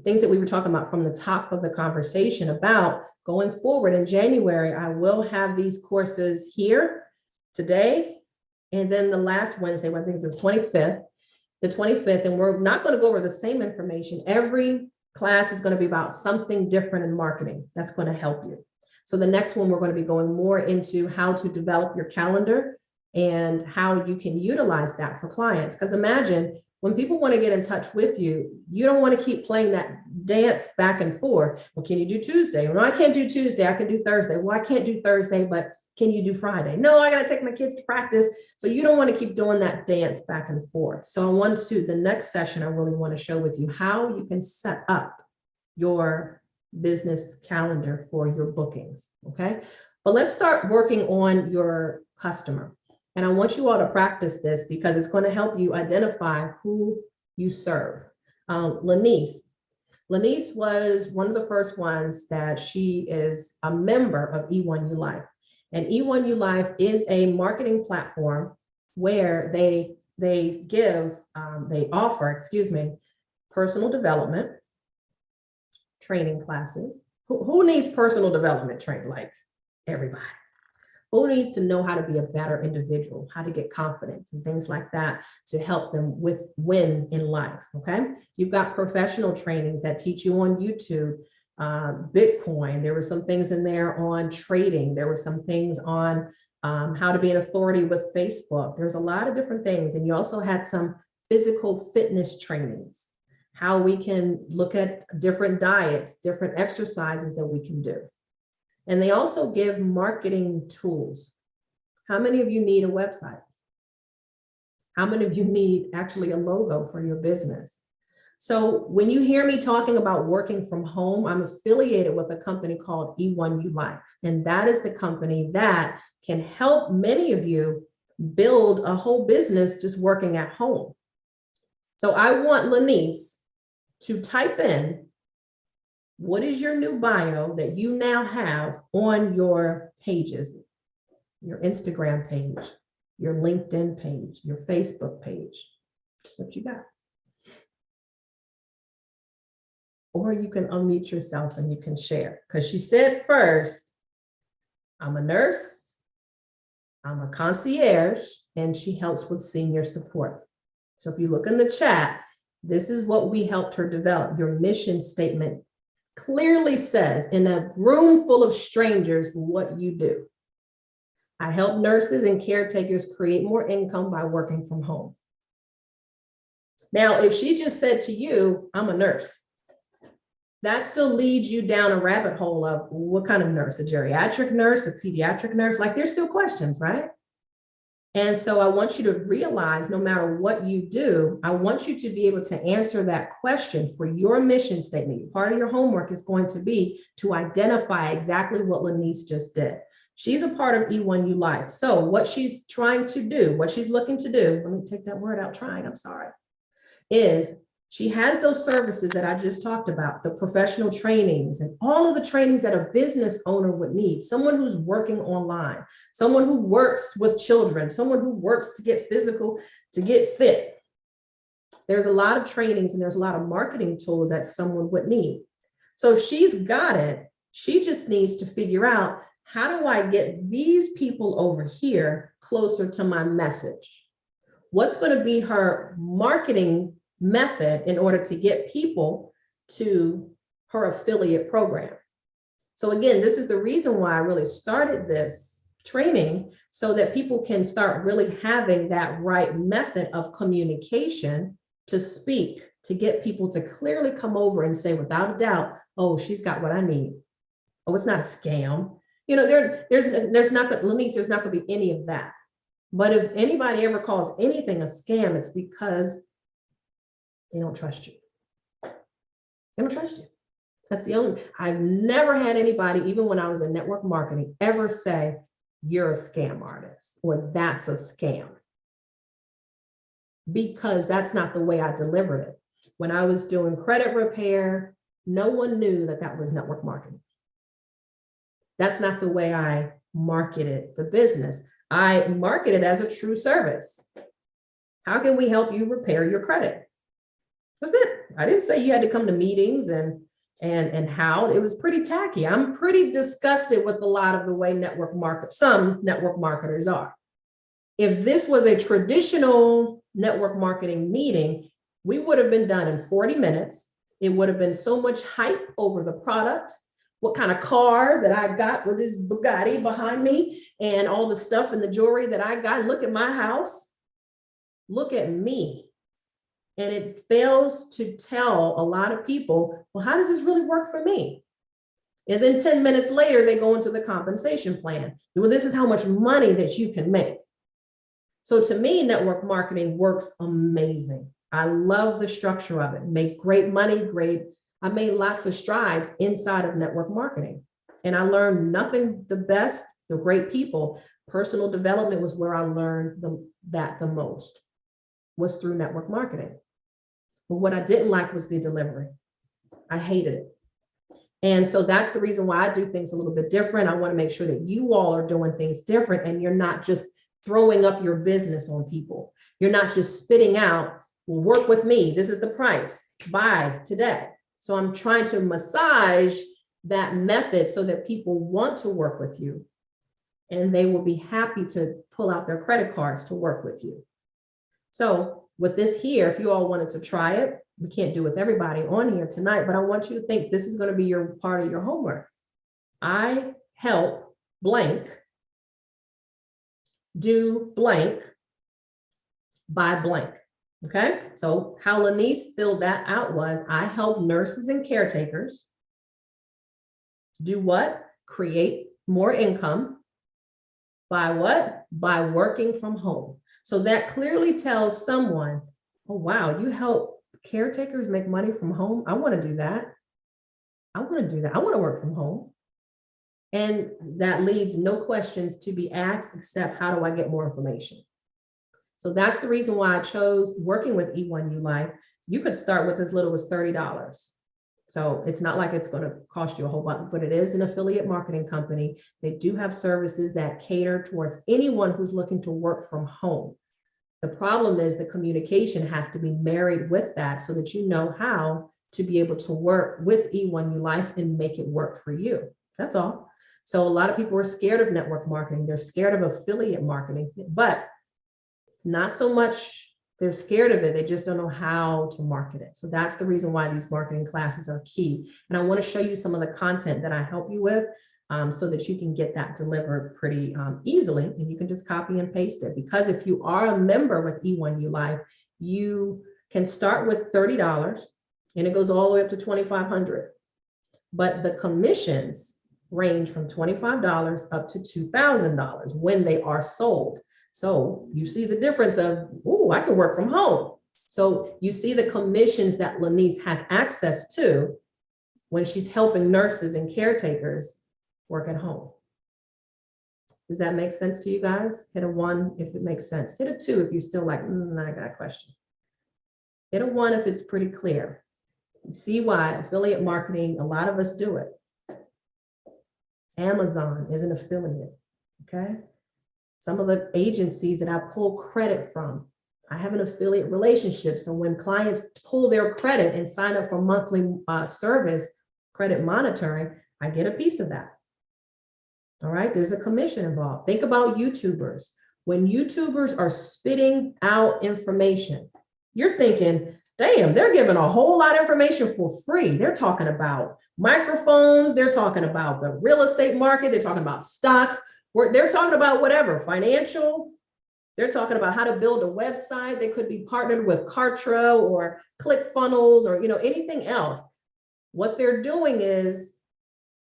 things that we were talking about from the top of the conversation about going forward in January. I will have these courses here today, and then the last Wednesday, I think it's the 25th, and we're not going to go over the same information. Every class is going to be about something different in marketing. That's going to help you. So the next one, we're going to be going more into how to develop your calendar and how you can utilize that for clients. Because imagine when people want to get in touch with you, you don't want to keep playing that dance back and forth. Well, can you do Tuesday? Well, I can't do Tuesday. I can do Thursday. Well, I can't do Thursday, but can you do Friday? No, I got to take my kids to practice. So you don't want to keep doing that dance back and forth. So the next session, I really want to show with you how you can set up your business calendar for your bookings. Okay. But let's start working on your customer. And I want you all to practice this because it's going to help you identify who you serve. Lanice was one of the first ones that she is a member of E1U Life. And E1U Life is a marketing platform where they offer personal development training classes. Who needs personal development training? Like everybody. Who needs to know how to be a better individual, how to get confidence and things like that to help them win in life, okay? You've got professional trainings that teach you on YouTube, Bitcoin. There were some things in there on trading. There were some things on how to be an authority with Facebook. There's a lot of different things. And you also had some physical fitness trainings, how we can look at different diets, different exercises that we can do. And they also give marketing tools. How many of you need a website? How many of you need actually a logo for your business? So when you hear me talking about working from home, I'm affiliated with a company called E1U Life. And that is the company that can help many of you build a whole business just working at home. So I want Lanice to type in, what is your new bio that you now have on your pages, your Instagram page, your LinkedIn page, your Facebook page? What you got? Or you can unmute yourself and you can share. Because she said first, I'm a nurse, I'm a concierge, and she helps with senior support. So if you look in the chat, this is what we helped her develop. Your mission statement clearly says in a room full of strangers what you do. I help nurses and caretakers create more income by working from home. Now, if she just said to you, I'm a nurse, that still leads you down a rabbit hole of what kind of nurse, a geriatric nurse, a pediatric nurse, like there's still questions, right? And so I want you to realize no matter what you do, I want you to be able to answer that question for your mission statement. Part of your homework is going to be to identify exactly what Lanice just did. She's a part of E1U Life. So what she's trying to do, what she's looking to do, let me take that word out, trying, I'm sorry, is she has those services that I just talked about, the professional trainings and all of the trainings that a business owner would need. Someone who's working online, someone who works with children, someone who works to get physical, to get fit. There's a lot of trainings and there's a lot of marketing tools that someone would need. So if she's got it, she just needs to figure out, how do I get these people over here closer to my message? What's going to be her marketing method in order to get people to her affiliate program? So again, this is the reason why I really started this training so that people can start really having that right method of communication to speak, to get people to clearly come over and say without a doubt, oh, she's got what I need. Oh, it's not a scam. You know, there's not, Lanice, there's not gonna be any of that. But if anybody ever calls anything a scam, it's because they don't trust you. They don't trust you. That's the only, I've never had anybody, even when I was in network marketing, ever say, you're a scam artist or that's a scam. Because that's not the way I delivered it. When I was doing credit repair, no one knew that that was network marketing. That's not the way I marketed the business. I marketed as a true service. How can we help you repair your credit? That's it. I didn't say you had to come to meetings and how. It was pretty tacky. I'm pretty disgusted with a lot of the way some network marketers are. If this was a traditional network marketing meeting, we would have been done in 40 minutes. It would have been so much hype over the product, what kind of car that I got with this Bugatti behind me and all the stuff and the jewelry that I got. Look at my house. Look at me. And it fails to tell a lot of people, well, how does this really work for me? And then 10 minutes later, they go into the compensation plan. Well, this is how much money that you can make. So to me, network marketing works amazing. I love the structure of it. Make great money, I made lots of strides inside of network marketing. And I learned nothing the best, the great people. Personal development was where I learned that the most, was through network marketing. But what I didn't like was the delivery. I hated it. And so that's the reason why I do things a little bit different. I want to make sure that you all are doing things different and you're not just throwing up your business on people. You're not just spitting out, well, work with me. This is the price. Buy today. So I'm trying to massage that method so that people want to work with you and they will be happy to pull out their credit cards to work with you. So with this here, if you all wanted to try it, we can't do with everybody on here tonight, but I want you to think this is going to be your part of your homework. I help blank do blank by blank. Okay, so how Lanice filled that out was I help nurses and caretakers do what? Create more income by what? By working from home. So that clearly tells someone, oh, wow, you help caretakers make money from home. I want to do that. I want to do that. I want to work from home. And that leads no questions to be asked except how do I get more information? So that's the reason why I chose working with E1U Life. You could start with as little as $30. So it's not like it's going to cost you a whole lot, but it is an affiliate marketing company. They do have services that cater towards anyone who's looking to work from home. The problem is the communication has to be married with that so that you know how to be able to work with E1U Life and make it work for you. That's all. So a lot of people are scared of network marketing. They're scared of affiliate marketing, but it's not so much they're scared of it. They just don't know how to market it. So that's the reason why these marketing classes are key. And I want to show you some of the content that I help you with so that you can get that delivered pretty easily. And you can just copy and paste it. Because if you are a member with E1U Life, you can start with $30 and it goes all the way up to $2,500. But the commissions range from $25 up to $2,000 when they are sold. So you see the difference of, oh, I can work from home. So you see the commissions that Lanice has access to when she's helping nurses and caretakers work at home. Does that make sense to you guys? Hit a 1 if it makes sense. Hit a 2 if you're still like, I got a question. Hit a 1 if it's pretty clear. You see why affiliate marketing, a lot of us do it. Amazon is an affiliate, okay? Some of the agencies that I pull credit from, I have an affiliate relationship. So when clients pull their credit and sign up for monthly service, credit monitoring, I get a piece of that. All right, there's a commission involved. Think about YouTubers. When YouTubers are spitting out information, you're thinking, damn, they're giving a whole lot of information for free. They're talking about microphones. They're talking about the real estate market. They're talking about stocks. They're talking about whatever, financial. They're talking about how to build a website. They could be partnered with Kartra or ClickFunnels or, anything else. What they're doing is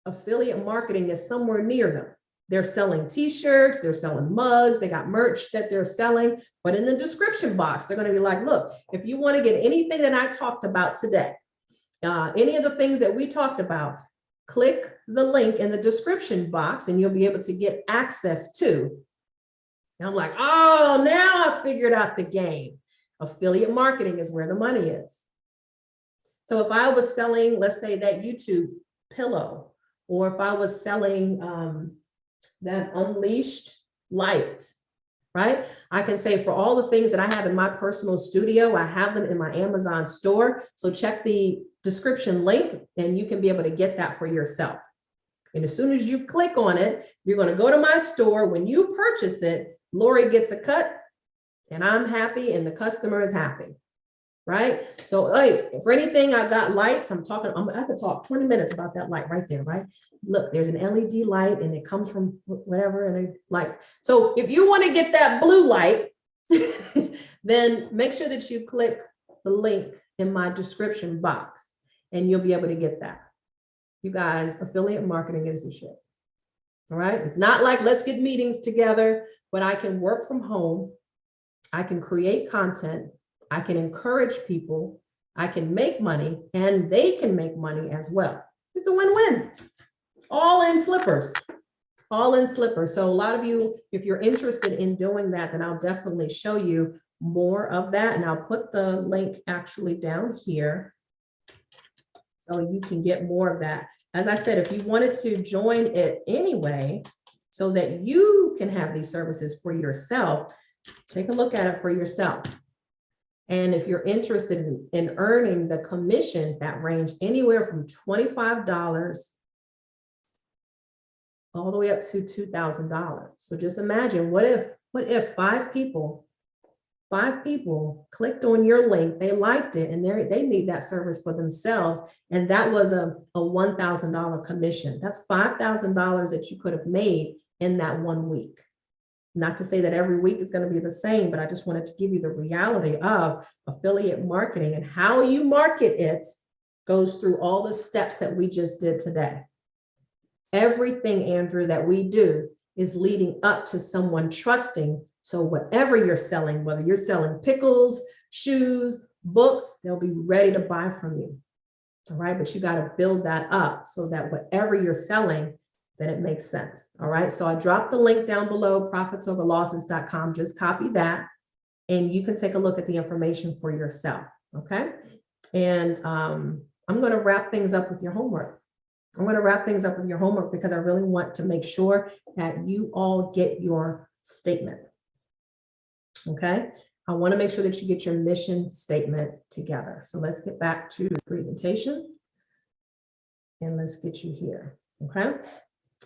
affiliate marketing is somewhere near them. They're selling t-shirts, they're selling mugs, they got merch that they're selling, but in the description box, they're going to be like, look, if you want to get anything that I talked about today, any of the things that we talked about, click the link in the description box and you'll be able to get access to. And I'm like, oh, now I figured out the game. Affiliate marketing is where the money is. So if I was selling, let's say that YouTube pillow, or if I was selling that unleashed light, right? I can say for all the things that I have in my personal studio, I have them in my Amazon store. So check the description link and you can be able to get that for yourself. And as soon as you click on it, you're going to go to my store. When you purchase it, Lorie gets a cut and I'm happy and the customer is happy, right? So hey, for anything, I've got lights. I could talk 20 minutes about that light right there, right? Look, there's an LED light and it comes from whatever and it lights. So if you want to get that blue light, then make sure that you click the link in my description box and you'll be able to get that. You guys, affiliate marketing is the shit. All right. It's not like let's get meetings together, but I can work from home. I can create content. I can encourage people. I can make money and they can make money as well. It's a win-win. All in slippers. All in slippers. So a lot of you, if you're interested in doing that, then I'll definitely show you more of that. And I'll put the link actually down here so you can get more of that. As I said, if you wanted to join it anyway, so that you can have these services for yourself, take a look at it for yourself. And if you're interested in earning the commissions that range anywhere from $25 all the way up to $2,000. So just imagine, what if five people clicked on your link, they liked it, and they need that service for themselves. And that was a $1,000 commission. That's $5,000 that you could have made in that 1 week. Not to say that every week is going to be the same, but I just wanted to give you the reality of affiliate marketing, and how you market it goes through all the steps that we just did today. Everything, Andrew, that we do is leading up to someone trusting. So whatever you're selling, whether you're selling pickles, shoes, books, they'll be ready to buy from you. All right, but you got to build that up so that whatever you're selling, then it makes sense. All right, so I dropped the link down below, profitsoverlosses.com. Just copy that and you can take a look at the information for yourself. Okay, and I'm going to wrap things up with your homework. Because I really want to make sure that you all get your statement. Okay, I want to make sure that you get your mission statement together. So let's get back to the presentation and let's get you here. Okay,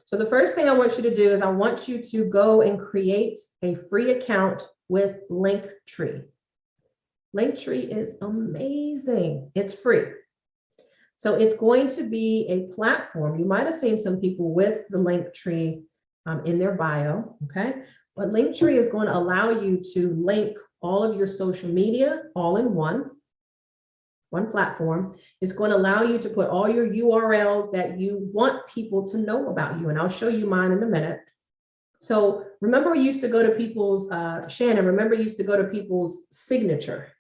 so the first thing I want you to do is I want you to go and create a free account with Linktree. Linktree is amazing. It's free. So it's going to be a platform. You might have seen some people with the Linktree in their bio, okay? But Linktree is going to allow you to link all of your social media all in one platform. It's going to allow you to put all your URLs that you want people to know about you. And I'll show you mine in a minute. So remember, we used to go to people's, Shannon, remember you used to go to people's signature.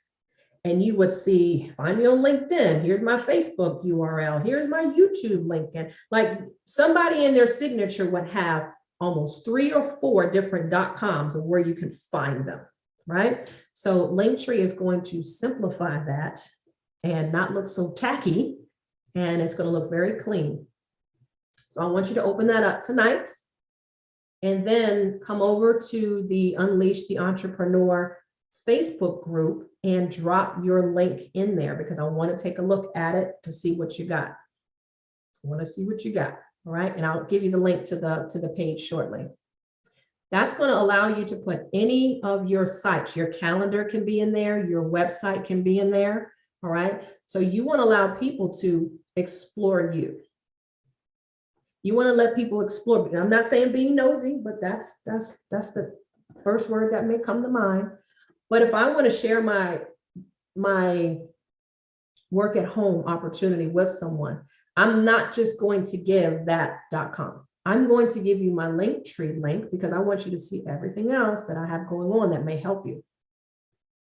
And you would see, find me on LinkedIn. Here's my Facebook URL. Here's my YouTube link. And like somebody in their signature would have almost 3 or 4 different .coms of where you can find them, right? So Linktree is going to simplify that and not look so tacky. And it's going to look very clean. So I want you to open that up tonight and then come over to the Unleash the Entrepreneur Facebook group and drop your link in there, because I want to take a look at it to see what you got. I want to see what you got. All right. And I'll give you the link to the page shortly. That's going to allow you to put any of your sites. Your calendar can be in there. Your website can be in there. All right. So you want to allow people to explore you. You want to let people explore. I'm not saying being nosy, but that's the first word that may come to mind. But if I want to share my work at home opportunity with someone, I'm not just going to give that.com. I'm going to give you my Linktree link because I want you to see everything else that I have going on that may help you.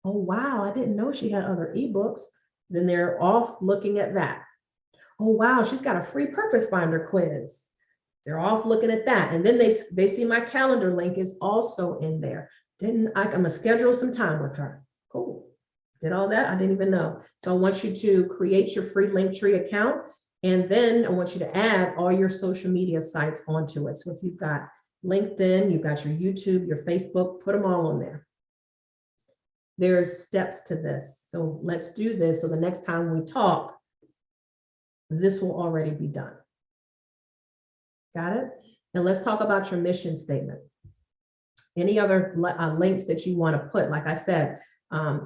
Oh, wow, I didn't know she had other ebooks. Then they're off looking at that. Oh, wow, she's got a free purpose finder quiz. They're off looking at that. And then they see my calendar link is also in there. I'm gonna schedule some time with her. Cool. Did all that? I didn't even know. So I want you to create your free Linktree account. And then I want you to add all your social media sites onto it. So if you've got LinkedIn, you've got your YouTube, your Facebook, put them all on there. There's steps to this. So let's do this. So the next time we talk, this will already be done. Got it? And let's talk about your mission statement. Any other links that you want to put, like I said,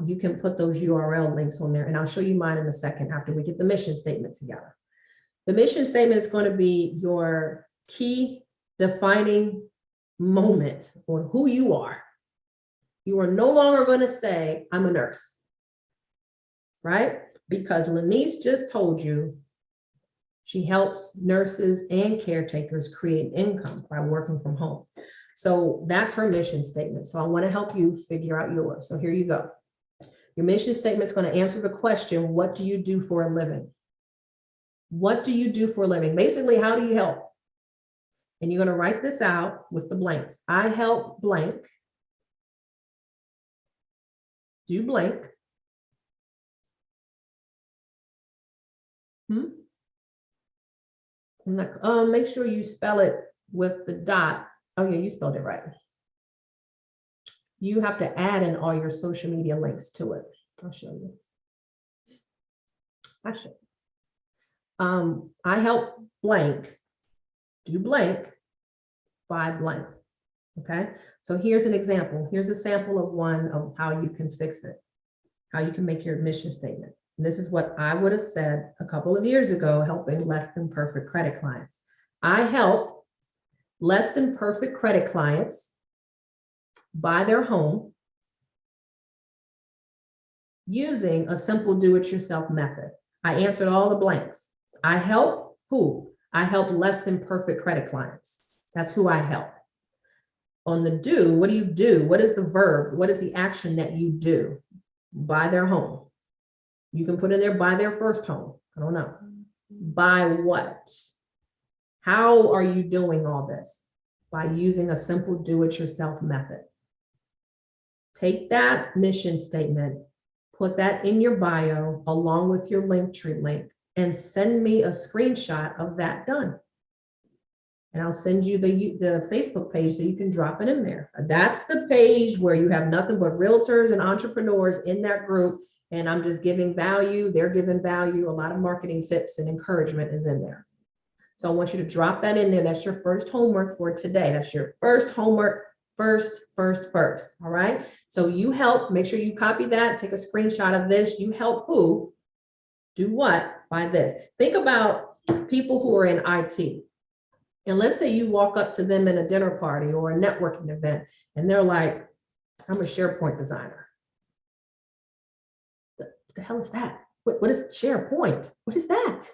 you can put those URL links on there, and I'll show you mine in a second after we get the mission statement together. The mission statement is going to be your key defining moments on who you are. You are no longer going to say, I'm a nurse, right? Because Lanice just told you she helps nurses and caretakers create income by working from home. So that's her mission statement. So I want to help you figure out yours. So here you go. Your mission statement is going to answer the question, what do you do for a living? What do you do for a living? Basically, how do you help? And you're going to write this out with the blanks. I help blank. Do blank. Make sure you spell it with the dot. Oh yeah, you spelled it right. You have to add in all your social media links to it. I'll show you. I help blank, do blank, by blank. Okay, so here's an example. Here's a sample of one of how you can fix it, how you can make your mission statement. And this is what I would have said a couple of years ago, helping less than perfect credit clients. I help less than perfect credit clients buy their home using a simple do-it-yourself method. I answered all the blanks. I help who? I help less than perfect credit clients. That's who I help. On the do, what do you do? What is the verb? What is the action that you do? Buy their home. You can put in there, buy their first home. I don't know. Buy what? How are you doing all this? By using a simple do-it-yourself method. Take that mission statement, put that in your bio along with your Linktree link, and send me a screenshot of that done. And I'll send you the Facebook page so you can drop it in there. That's the page where you have nothing but realtors and entrepreneurs in that group. And I'm just giving value. They're giving value. A lot of marketing tips and encouragement is in there. So I want you to drop that in there. That's your first homework for today. That's your first homework. First. All right. So you help, make sure you copy that, take a screenshot of this. You help who do what by this. Think about people who are in IT. And let's say you walk up to them in a dinner party or a networking event, and they're like, I'm a SharePoint designer. The hell is that? What is SharePoint? What is that?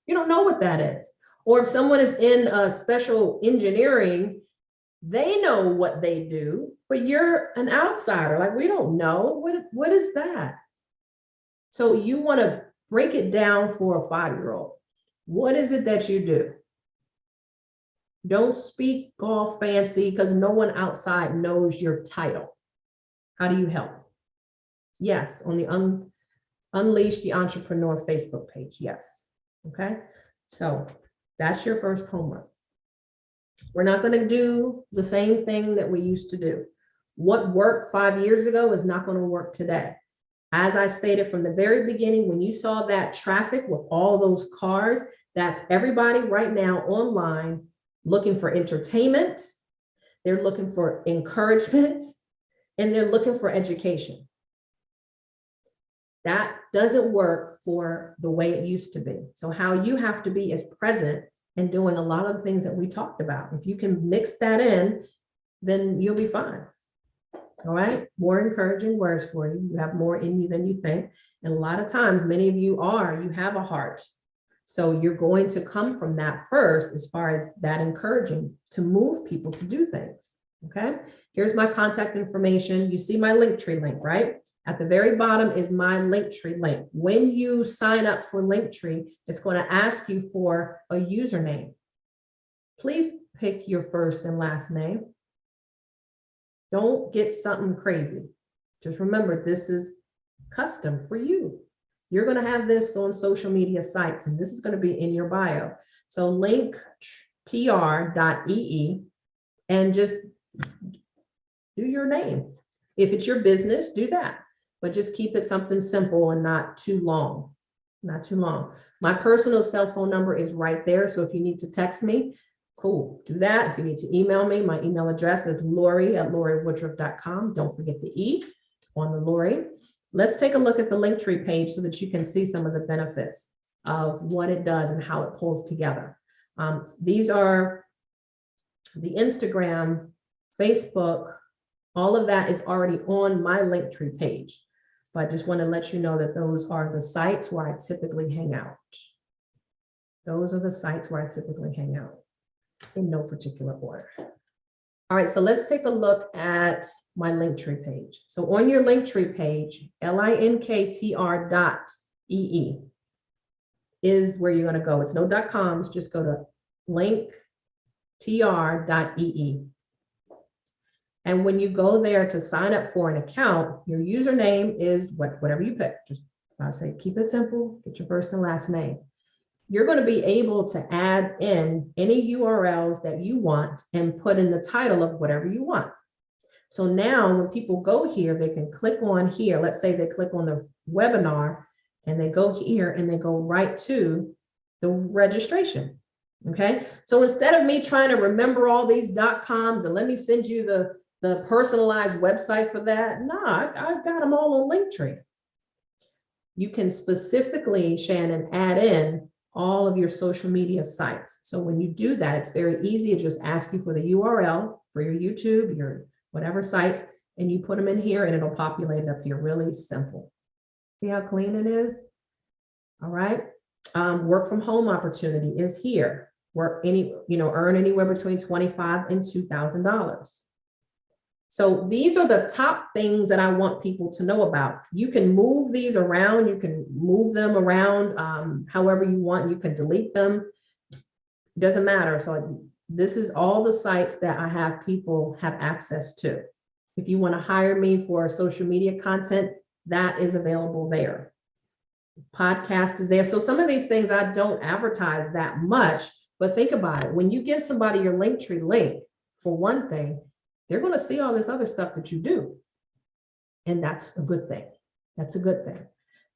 You don't know what that is. Or if someone is in a special engineering, they know what they do, but you're an outsider. Like, we don't know. What is that? So you want to break it down for a 5-year-old. What is it that you do? Don't speak all fancy because no one outside knows your title. How do you help? Yes, on the Unleash the Entrepreneur Facebook page. Yes. Okay. So that's your first homework. We're not going to do the same thing that we used to do. What worked 5 years ago is not going to work today. As I stated from the very beginning, when you saw that traffic with all those cars, that's everybody right now online looking for entertainment. They're looking for encouragement, and they're looking for education. That doesn't work for the way it used to be. So how you have to be is present and doing a lot of the things that we talked about. If you can mix that in, then you'll be fine. All right, more encouraging words for you. You have more in you than you think. And a lot of times, many of you have a heart. So you're going to come from that first, as far as that encouraging to move people to do things. Okay, here's my contact information. You see my Linktree link, right? At the very bottom is my Linktree link. When you sign up for Linktree, it's going to ask you for a username. Please pick your first and last name. Don't get something crazy. Just remember, this is custom for you. You're going to have this on social media sites, and this is going to be in your bio. So linktr.ee and just do your name. If it's your business, do that, but just keep it something simple and not too long. Not too long. My personal cell phone number is right there. So if you need to text me, cool, do that. If you need to email me, my email address is Lorie@LorieWoodruff.com. Don't forget the E on the Lorie. Let's take a look at the Linktree page so that you can see some of the benefits of what it does and how it pulls together. These are the Instagram, Facebook, all of that is already on my Linktree page. But I just want to let you know that those are the sites where I typically hang out. Those are the sites where I typically hang out, in no particular order. All right, so let's take a look at my Linktree page. So on your Linktree page, linktr.ee is where you're going to go. It's no .coms, just go to linktr.ee. And when you go there to sign up for an account, your username is whatever you pick. Just I say, keep it simple, get your first and last name. You're going to be able to add in any URLs that you want and put in the title of whatever you want. So now when people go here, they can click on here. Let's say they click on the webinar and they go here and they go right to the registration. Okay. So instead of me trying to remember all these .coms and let me send you the personalized website for that, I've got them all on Linktree. You can specifically, Shannon, add in all of your social media sites. So when you do that, it's very easy. It just asks you for the URL for your YouTube, your whatever site, and you put them in here and it'll populate up here. Really simple. See how clean it is? All right. Work from home opportunity is here. Earn anywhere between $25,000 and $2,000. So these are the top things that I want people to know about. You can move these around. You can move them around however you want. You can delete them. It doesn't matter. So this is all the sites that I have people have access to. If you want to hire me for social media content, that is available there. Podcast is there. So some of these things I don't advertise that much, but think about it. When you give somebody your Linktree link, for one thing, they're going to see all this other stuff that you do. And that's a good thing. That's a good thing.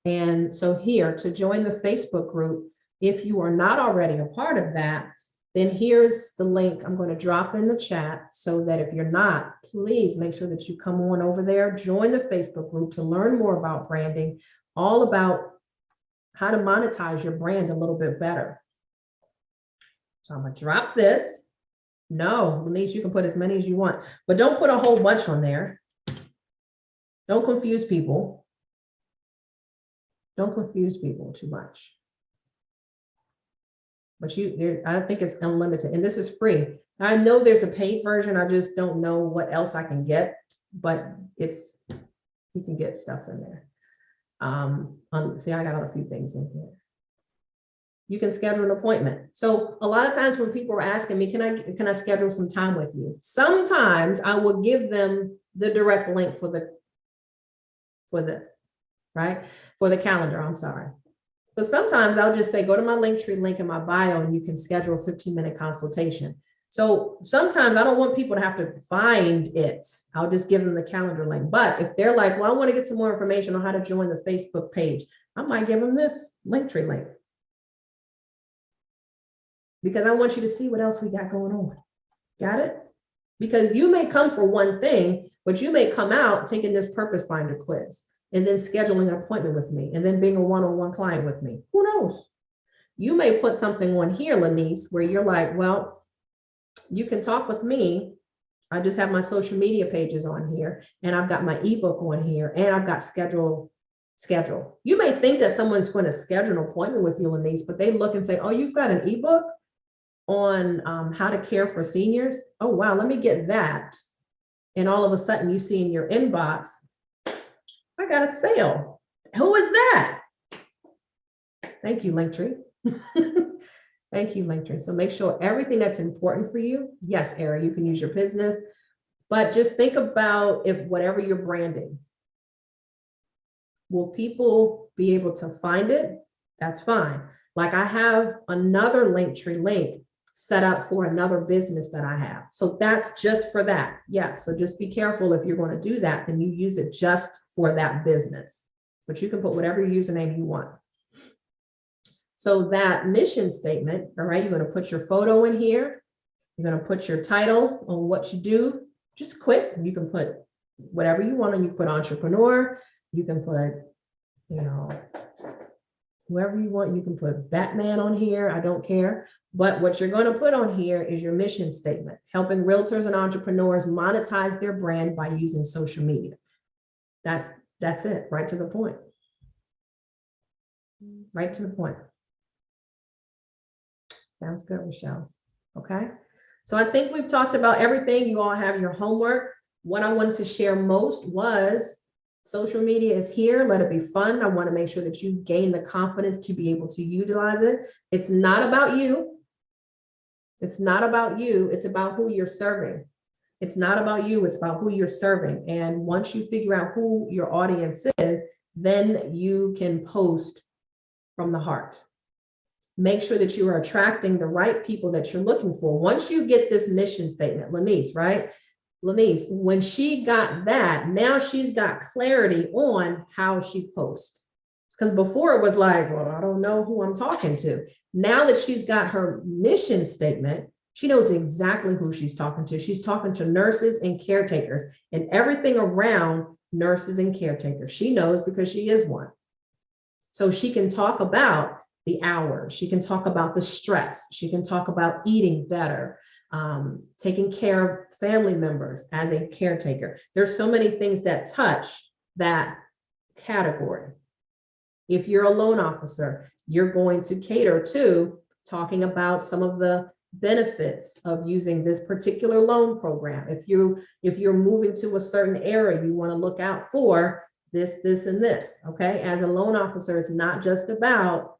And so here, to join the Facebook group, if you are not already a part of that, then here's the link I'm going to drop in the chat so that if you're not, please make sure that you come on over there, join the Facebook group to learn more about branding, all about how to monetize your brand a little bit better. So I'm going to drop this. No, Denise, you can put as many as you want, but don't put a whole bunch on there. Don't confuse people. Don't confuse people too much. But I think it's unlimited, and this is free. I know there's a paid version. I just don't know what else I can get, but you can get stuff in there. See, I got a few things in here. You can schedule an appointment. So a lot of times when people are asking me, can I schedule some time with you? Sometimes I will give them the direct link for this, right? For the calendar, I'm sorry. But sometimes I'll just say, go to my Linktree link in my bio and you can schedule a 15-minute consultation. So sometimes I don't want people to have to find it. I'll just give them the calendar link. But if they're like, well, I want to get some more information on how to join the Facebook page, I might give them this Linktree link. Because I want you to see what else we got going on. Got it? Because you may come for one thing, but you may come out taking this Purpose Finder quiz and then scheduling an appointment with me and then being a one-on-one client with me. Who knows? You may put something on here, Lanice, where you're like, well, you can talk with me. I just have my social media pages on here, and I've got my ebook on here, and I've got schedule. You may think that someone's going to schedule an appointment with you, Lanice, but they look and say, oh, you've got an ebook on how to care for seniors. Oh, wow, let me get that. And all of a sudden you see in your inbox, I got a sale. Who is that? Thank you, Linktree. Thank you, Linktree. So make sure everything that's important for you, yes, Ari, you can use your business, but just think about if whatever you're branding, will people be able to find it? That's fine. Like I have another Linktree link set up for another business that I have. So that's just for that. Yeah, so just be careful if you're going to do that, then you use it just for that business. But you can put whatever username you want. So that mission statement, all right, you're going to put your photo in here. You're going to put your title on what you do. Just quick, you can put whatever you want, and you put entrepreneur. You can put, you know, whoever you want. You can put Batman on here. I don't care. But what you're going to put on here is your mission statement, helping realtors and entrepreneurs monetize their brand by using social media. That's it, right to the point. Right to the point. Sounds good, Michelle. Okay. So I think we've talked about everything. You all have your homework. What I wanted to share most was social media is here. Let it be fun. I want to make sure that you gain the confidence to be able to utilize it. It's not about you. It's not about you. It's about who you're serving. It's not about you. It's about who you're serving. And once you figure out who your audience is, then you can post from the heart. Make sure that you are attracting the right people that you're looking for. Once you get this mission statement, Lanice, right? Lanice, when she got that, now she's got clarity on how she posts. Because before it was like, well, I don't know who I'm talking to. Now that she's got her mission statement, she knows exactly who she's talking to. She's talking to nurses and caretakers and everything around nurses and caretakers. She knows because she is one. So she can talk about the hours. She can talk about the stress. She can talk about eating better, taking care of family members as a caretaker. There's so many things that touch that category. If you're a loan officer, you're going to cater to talking about some of the benefits of using this particular loan program. If you're moving to a certain area, you want to look out for this, and this. Okay. As a loan officer, it's not just about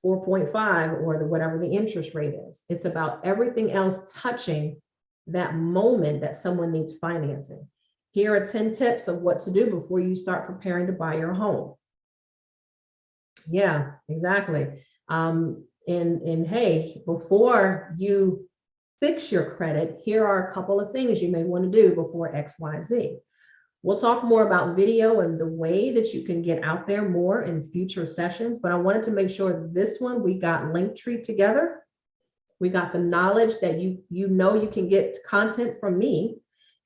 4.5 or whatever the interest rate is. It's about everything else touching that moment that someone needs financing. Here are 10 tips of what to do before you start preparing to buy your home. Yeah, exactly. And hey, before you fix your credit, here are a couple of things you may want to do before X, Y, Z. We'll talk more about video and the way that you can get out there more in future sessions, but I wanted to make sure this one, we got Linktree together. We got the knowledge that you know you can get content from me.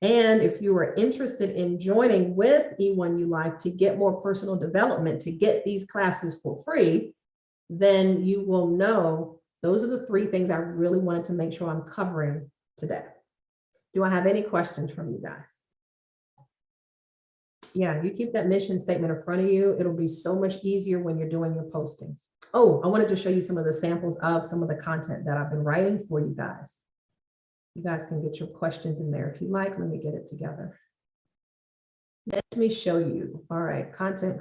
And if you are interested in joining with E1U Life to get more personal development, to get these classes for free, then you will know those are the 3 things I really wanted to make sure I'm covering today. Do I have any questions from you guys? Yeah, you keep that mission statement in front of you. It'll be so much easier when you're doing your postings. Oh, I wanted to show you some of the samples of some of the content that I've been writing for you guys. You guys can get your questions in there if you like. Let me get it together. Let me show you. All right, content.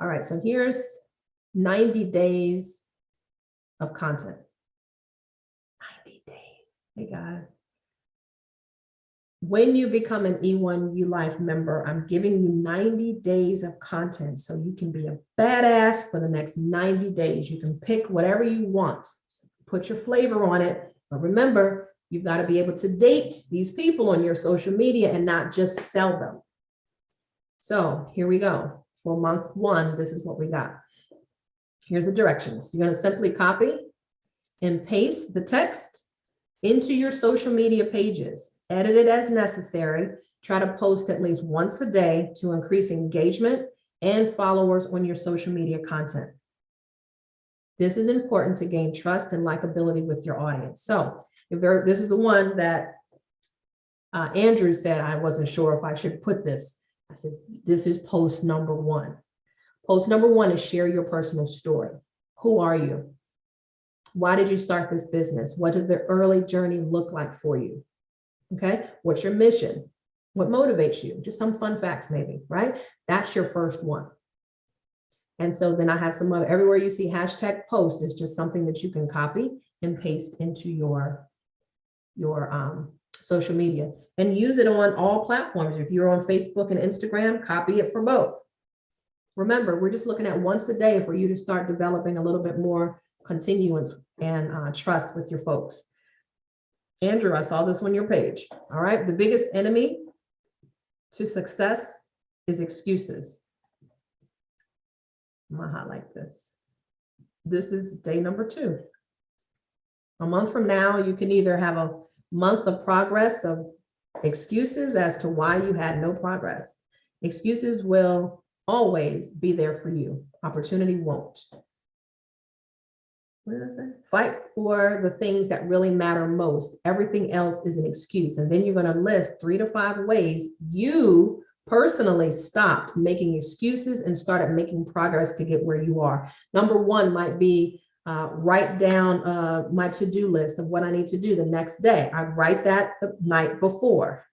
All right, so here's 90 days of content. 90 days. Hey guys. When you become an E1U Life member, I'm giving you 90 days of content so you can be a badass for the next 90 days. You can pick whatever you want, put your flavor on it. But remember, you've got to be able to date these people on your social media and not just sell them. So here we go. For month 1, this is what we got. Here's the directions. You're going to simply copy and paste the text into your social media pages. Edit it as necessary. Try to post at least once a day to increase engagement and followers on your social media content. This is important to gain trust and likability with your audience. So this is the one that Andrew said, I wasn't sure if I should put this. I said, this is post number 1. Post number 1 is share your personal story. Who are you? Why did you start this business? What did the early journey look like for you? Okay, what's your mission? What motivates you? Just some fun facts maybe, right? That's your first one. And so then I have some other, everywhere you see hashtag post is just something that you can copy and paste into your social media and use it on all platforms. If you're on Facebook and Instagram, copy it for both. Remember, we're just looking at once a day for you to start developing a little bit more continuance and trust with your folks. Andrew, I saw this on your page. All right. The biggest enemy to success is excuses. I'm gonna highlight this. This is day number 2. A month from now, you can either have a month of progress of excuses as to why you had no progress. Excuses will always be there for you. Opportunity won't. What did I say? Fight for the things that really matter most. Everything else is an excuse. And then you're going to list 3 to 5 ways you personally stopped making excuses and started making progress to get where you are. Number 1 might be write down my to-do list of what I need to do the next day. I write that the night before.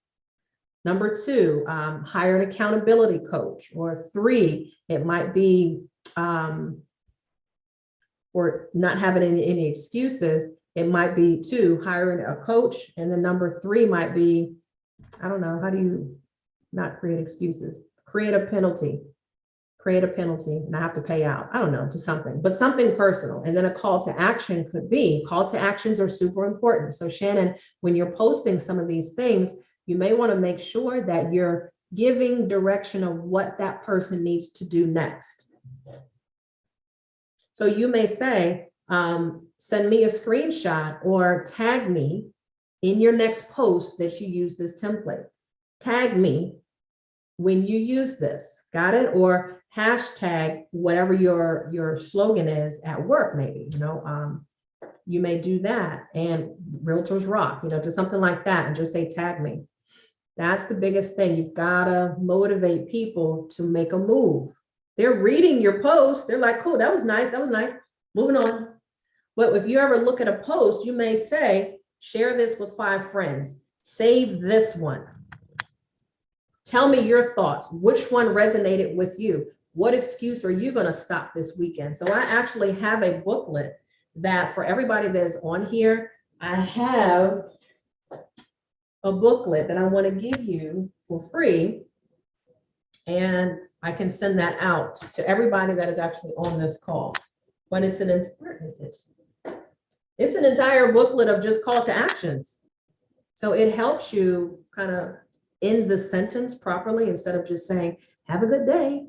Number 2, hire an accountability coach. Or 3, it might be for not having any excuses. It might be 2, hiring a coach. And then number 3 might be, I don't know, how do you not create excuses? Create a penalty. Create a penalty and I have to pay out. I don't know, to something, but something personal. And then a call to action could be, call to actions are super important. So Shannon, when you're posting some of these things, you may want to make sure that you're giving direction of what that person needs to do next. So you may say, send me a screenshot or tag me in your next post that you use this template. Tag me when you use this, got it? Or hashtag whatever your slogan is at work, maybe, you may do that. And Realtors Rock, to something like that and just say, tag me. That's the biggest thing. You've got to motivate people to make a move. They're reading your post. They're like, cool, that was nice. That was nice. Moving on. But if you ever look at a post, you may say, share this with 5 friends. Save this one. Tell me your thoughts. Which one resonated with you? What excuse are you going to stop this weekend? So I actually have a booklet that for everybody that is on here, I have a booklet that I want to give you for free. And I can send that out to everybody that is actually on this call. But it's an entire booklet of just call to actions. So it helps you kind of end the sentence properly instead of just saying, have a good day.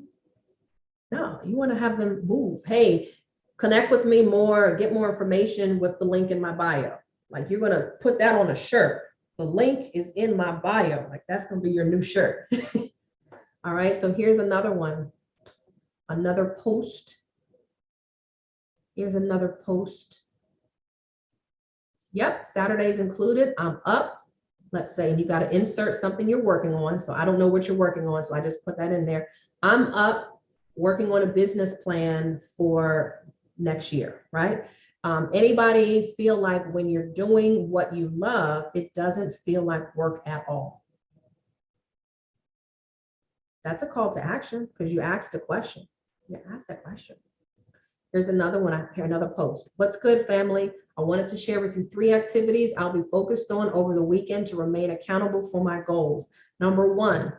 No, you want to have them move. Hey, connect with me more, get more information with the link in my bio. Like you're going to put that on a shirt. The link is in my bio. Like that's going to be your new shirt. All right, so here's another one. Another post. Here's another post. Yep, Saturday's included. I'm up. Let's say, and you got to insert something you're working on. So I don't know what you're working on. So I just put that in there. I'm up working on a business plan for next year, right? Anybody feel like when you're doing what you love, it doesn't feel like work at all? That's a call to action because you asked a question. You asked that question. Here's another one, another post. What's good, family? I wanted to share with you 3 activities I'll be focused on over the weekend to remain accountable for my goals. Number 1.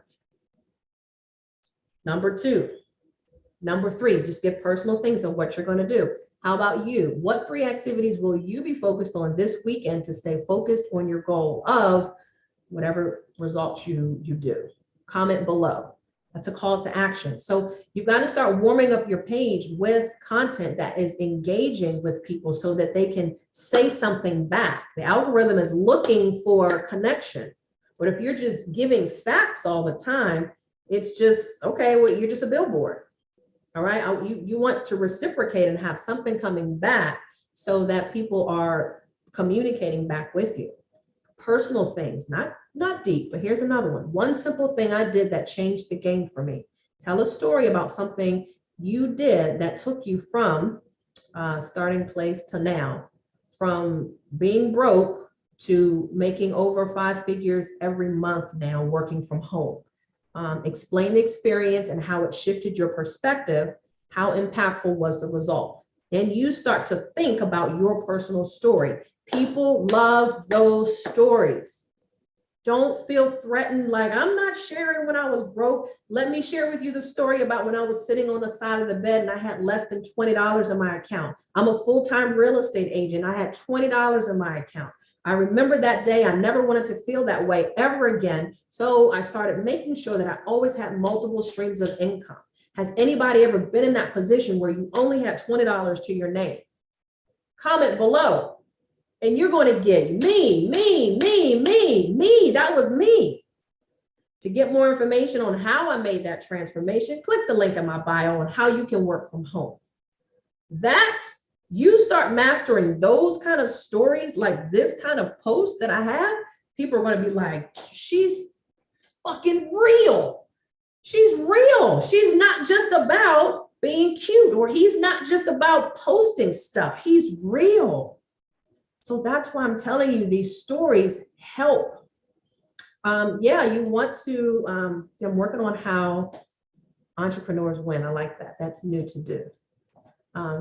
Number 2. Number 3, just give personal things of what you're going to do. How about you? What 3 activities will you be focused on this weekend to stay focused on your goal of whatever results you do? Comment below. That's a call to action. So you've got to start warming up your page with content that is engaging with people so that they can say something back. The algorithm is looking for connection. But if you're just giving facts all the time, it's just, okay, well, you're just a billboard. All right, you want to reciprocate and have something coming back so that people are communicating back with you. Personal things, not deep, but here's another one. One simple thing I did that changed the game for me. Tell a story about something you did that took you from starting place to now, from being broke to making over 5 figures every month now, working from home. Explain the experience and how it shifted your perspective. How impactful was the result? Then you start to think about your personal story. People love those stories. Don't feel threatened like, I'm not sharing when I was broke. Let me share with you the story about when I was sitting on the side of the bed and I had less than $20 in my account. I'm a full-time real estate agent. I had $20 in my account. I remember that day. I never wanted to feel that way ever again. So I started making sure that I always had multiple streams of income. Has anybody ever been in that position where you only had $20 to your name? Comment below. And you're going to get me. That was me. To get more information on how I made that transformation, click the link in my bio on how you can work from home. That you start mastering those kind of stories, like this kind of post that I have, people are going to be like, she's fucking real. She's real. She's not just about being cute, or he's not just about posting stuff. He's real. So that's why I'm telling you, these stories help. Yeah, you want to, I'm working on how entrepreneurs win. I like that. That's new to do.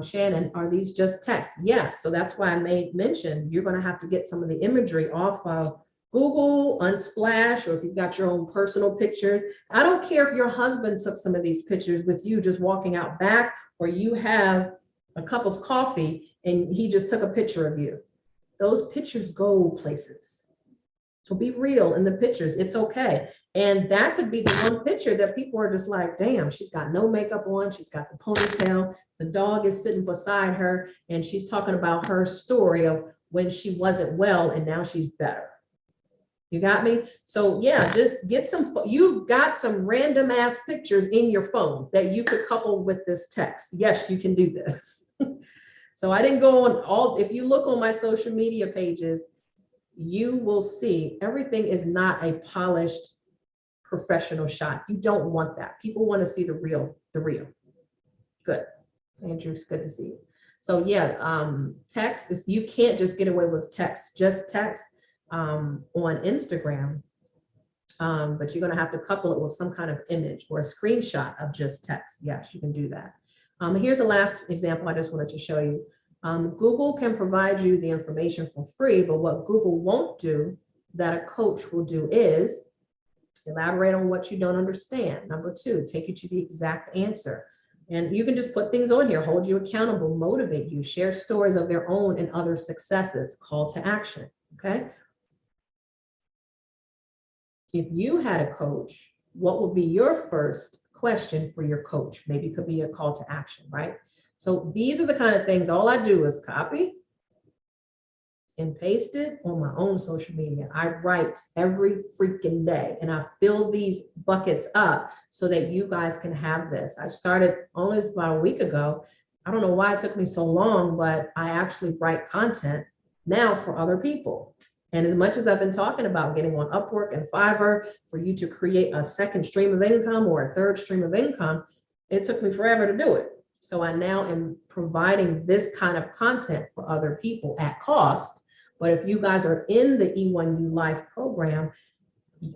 Shannon, are these just texts? Yes. So that's why I made mention, you're going to have to get some of the imagery off of Google, Unsplash, or if you've got your own personal pictures. I don't care if your husband took some of these pictures with you just walking out back, or you have a cup of coffee and he just took a picture of you. Those pictures go places. So be real in the pictures. It's okay. And that could be the one picture that people are just like, damn, she's got no makeup on. She's got the ponytail. The dog is sitting beside her. And she's talking about her story of when she wasn't well and now she's better. You got me? So yeah, just get some, you've got some random ass pictures in your phone that you could couple with this text. Yes, you can do this. So I didn't go on all, if you look on my social media pages, you will see everything is not a polished professional shot. You don't want that. People want to see the real. Good. Andrew, it's good to see you. So yeah, text is, you can't just get away with text, just text on Instagram. But you're going to have to couple it with some kind of image or a screenshot of just text. Yes, you can do that. Here's the last example I just wanted to show you. Google can provide you the information for free, but what Google won't do that a coach will do is elaborate on what you don't understand. Number 2, take you to the exact answer. And you can just put things on here, hold you accountable, motivate you, share stories of their own and other successes, call to action, okay? If you had a coach, what would be your first question for your coach? Maybe it could be a call to action, right? So these are the kind of things, all I do is copy and paste it on my own social media. I write every freaking day and I fill these buckets up so that you guys can have this. I started only about a week ago. I don't know why it took me so long, but I actually write content now for other people. And as much as I've been talking about getting on Upwork and Fiverr for you to create a second stream of income or a third stream of income, it took me forever to do it. So I now am providing this kind of content for other people at cost. But if you guys are in the E1U Life program,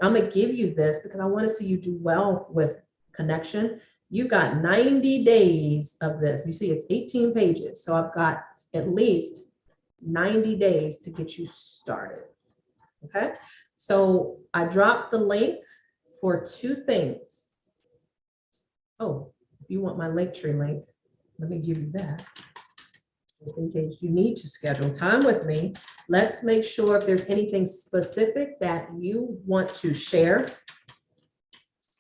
I'm going to give you this because I want to see you do well with connection. You've got 90 days of this. You see, it's 18 pages. So I've got at least 90 days to get you started. Okay. So I dropped the link for 2 things. Oh, if you want my Linktree link, let me give you that. Just in case you need to schedule time with me. Let's make sure if there's anything specific that you want to share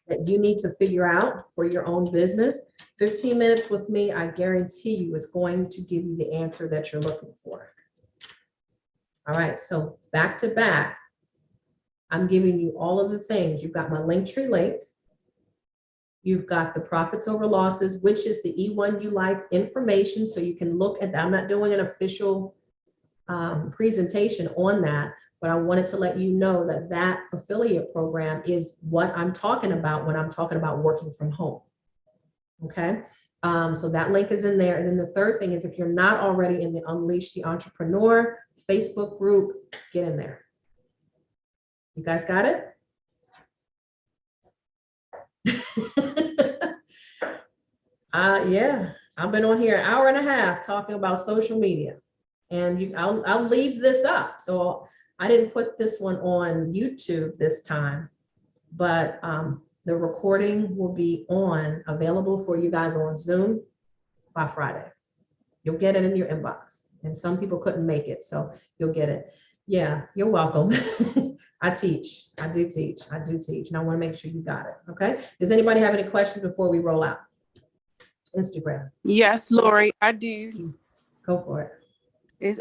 that you need to figure out for your own business. 15 minutes with me, I guarantee you is going to give you the answer that you're looking for. All right, so back to back, I'm giving you all of the things. You've got my Linktree link. You've got the profits over losses, which is the E1U Life information. So you can look at that. I'm not doing an official presentation on that, but I wanted to let you know that that affiliate program is what I'm talking about when I'm talking about working from home. Okay. So that link is in there. And then the third thing is, if you're not already in the Unleash the Entrepreneur Facebook group, get in there. You guys got it? Yeah, I've been on here an hour and a half talking about social media, and I'll leave this up. So I didn't put this one on YouTube this time, but the recording will be available for you guys on Zoom by Friday. You'll get it in your inbox, and some people couldn't make it, so you'll get it. Yeah, you're welcome. I teach, I do teach, and I want to make sure you got it, okay? Does anybody have any questions before we roll out? Instagram, Yes, Lorie, I do. go for it.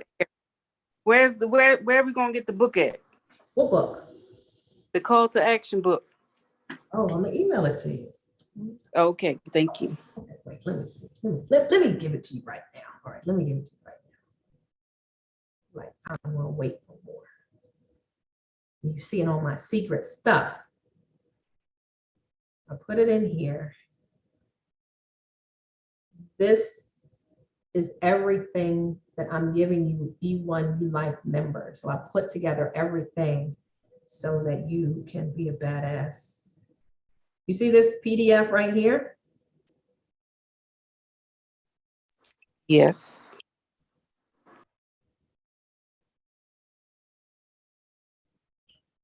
Where are we gonna get the book at? What book? The call to action book. Oh, I'm gonna email it to you. Okay, thank you. Okay, wait, let me see. Let me give it to you right now. All right, let me give it to you right now. Like, I don't want to wait for more. You seeing all my secret stuff. I put it in here. This is everything that I'm giving you, E1U Life members. So I put together everything so that you can be a badass. You see this PDF right here? Yes.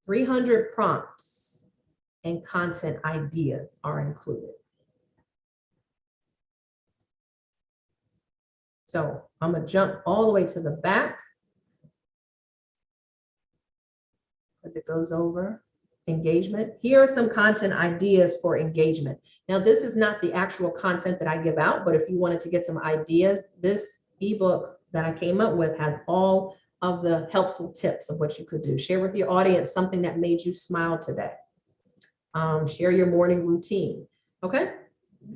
300 prompts and content ideas are included. So I'm gonna jump all the way to the back as it goes over engagement. Here are some content ideas for engagement. Now, this is not the actual content that I give out, but if you wanted to get some ideas, this ebook that I came up with has all of the helpful tips of what you could do. Share with your audience something that made you smile today. Share your morning routine. Okay,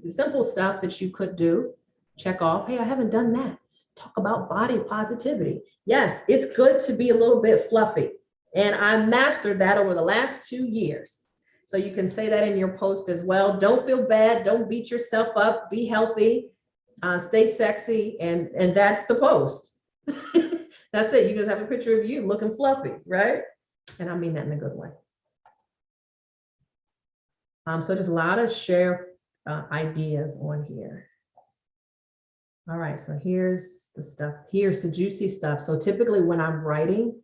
simple stuff that you could do. Check off, hey, I haven't done that. Talk about body positivity. Yes, it's good to be a little bit fluffy. And I mastered that over the last 2 years. So you can say that in your post as well. Don't feel bad. Don't beat yourself up. Be healthy. Stay sexy. And that's the post. That's it. You just have a picture of you looking fluffy, right? And I mean that in a good way. So there's a lot of share ideas on here. All right, so here's the stuff. Here's the juicy stuff. So typically when I'm writing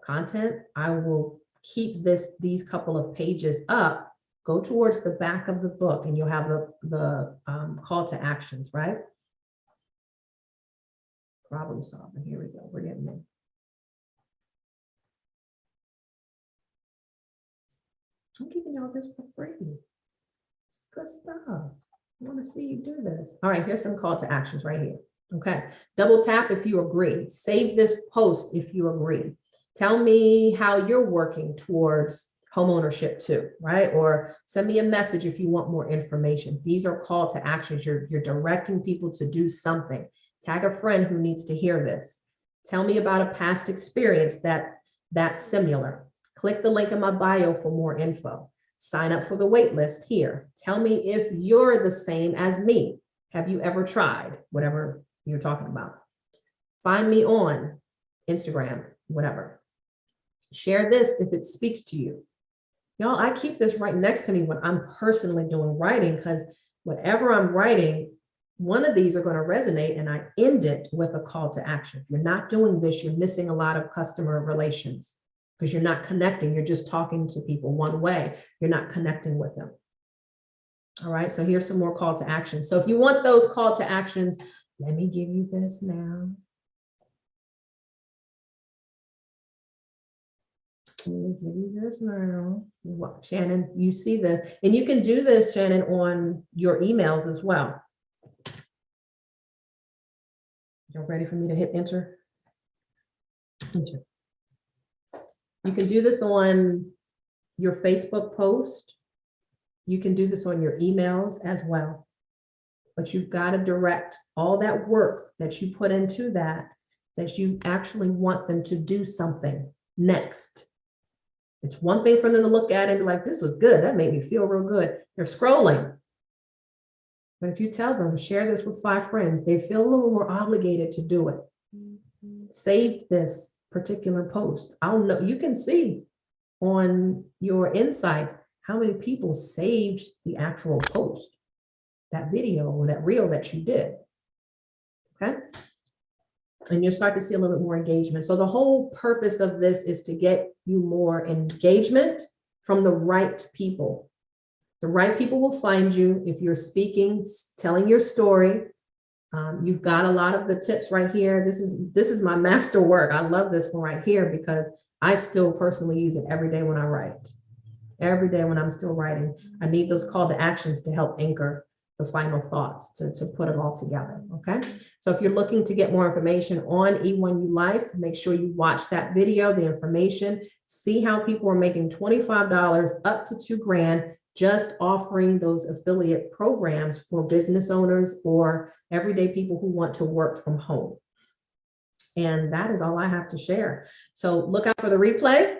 content, I will keep these couple of pages up, go towards the back of the book, and you'll have the call to actions, right? Problem solving. Here we go. We're getting there. I'm giving y'all this for free. It's good stuff. I want to see you do this. All right, here's some call to actions right here. Okay, double tap if you agree. Save this post if you agree. Tell me how you're working towards homeownership too, right? Or send me a message if you want more information. These are call to actions. You're directing people to do something. Tag a friend who needs to hear this. Tell me about a past experience that's similar. Click the link in my bio for more info. Sign up for the wait list here. Tell me if you're the same as me. Have you ever tried whatever you're talking about? Find me on Instagram, whatever. Share this if it speaks to you. Y'all, I keep this right next to me when I'm personally doing writing, because whatever I'm writing, one of these are going to resonate, and I end it with a call to action. If you're not doing this, you're missing a lot of customer relations because you're not connecting. You're just talking to people one way. You're not connecting with them. All right, so here's some more call to action. So if you want those call to actions, let me give you this now. Let me give you this now. Shannon, you see this, and you can do this, Shannon, on your emails as well. You're ready for me to hit enter? Enter. You can do this on your Facebook post. You can do this on your emails as well. But you've got to direct all that work that you put into that you actually want them to do something next. It's one thing for them to look at and be like, this was good. That made me feel real good. They're scrolling. But if you tell them, share this with 5 friends, they feel a little more obligated to do it. Save this particular post. I'll know, you can see on your insights how many people saved the actual post, that video or that reel that you did. Okay. And you'll start to see a little bit more engagement. So the whole purpose of this is to get you more engagement from the right people. The right people will find you if you're speaking, telling your story. You've got a lot of the tips right here. This is my master work. I love this one right here because I still personally use it every day when I write. Every day when I'm still writing, I need those call to actions to help anchor the final thoughts, to put it all together, okay? So if you're looking to get more information on E1U Life, make sure you watch that video, the information, see how people are making $25 up to $2,000 just offering those affiliate programs for business owners or everyday people who want to work from home. And that is all I have to share. So look out for the replay.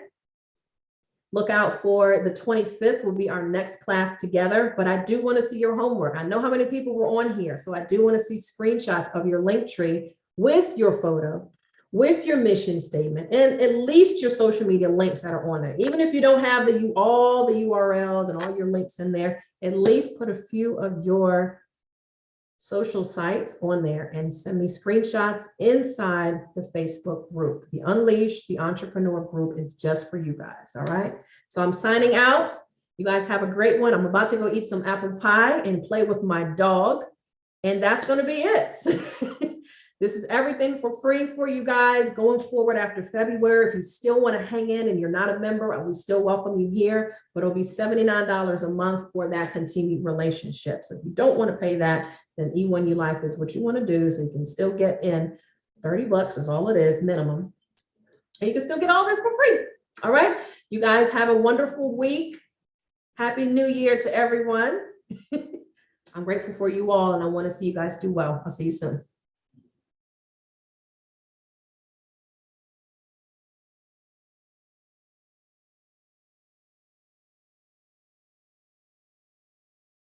Look out for the 25th will be our next class together, but I do want to see your homework. I know how many people were on here, so I do want to see screenshots of your link tree with your photo, with your mission statement, and at least your social media links that are on there. Even if you don't have all the URLs and all your links in there, at least put a few of your social sites on there and send me screenshots inside the Facebook group. The Unleash the Entrepreneur group is just for you guys, all right? So I'm signing out. You guys have a great one. I'm about to go eat some apple pie and play with my dog, and that's gonna be it. This is everything for free for you guys going forward after February. If you still want to hang in and you're not a member, we still welcome you here, but it'll be $79 a month for that continued relationship. So if you don't want to pay that, then E1U Life is what you want to do. So you can still get in 30 bucks is all it is minimum. And you can still get all this for free. All right. You guys have a wonderful week. Happy New Year to everyone. I'm grateful for you all and I want to see you guys do well. I'll see you soon.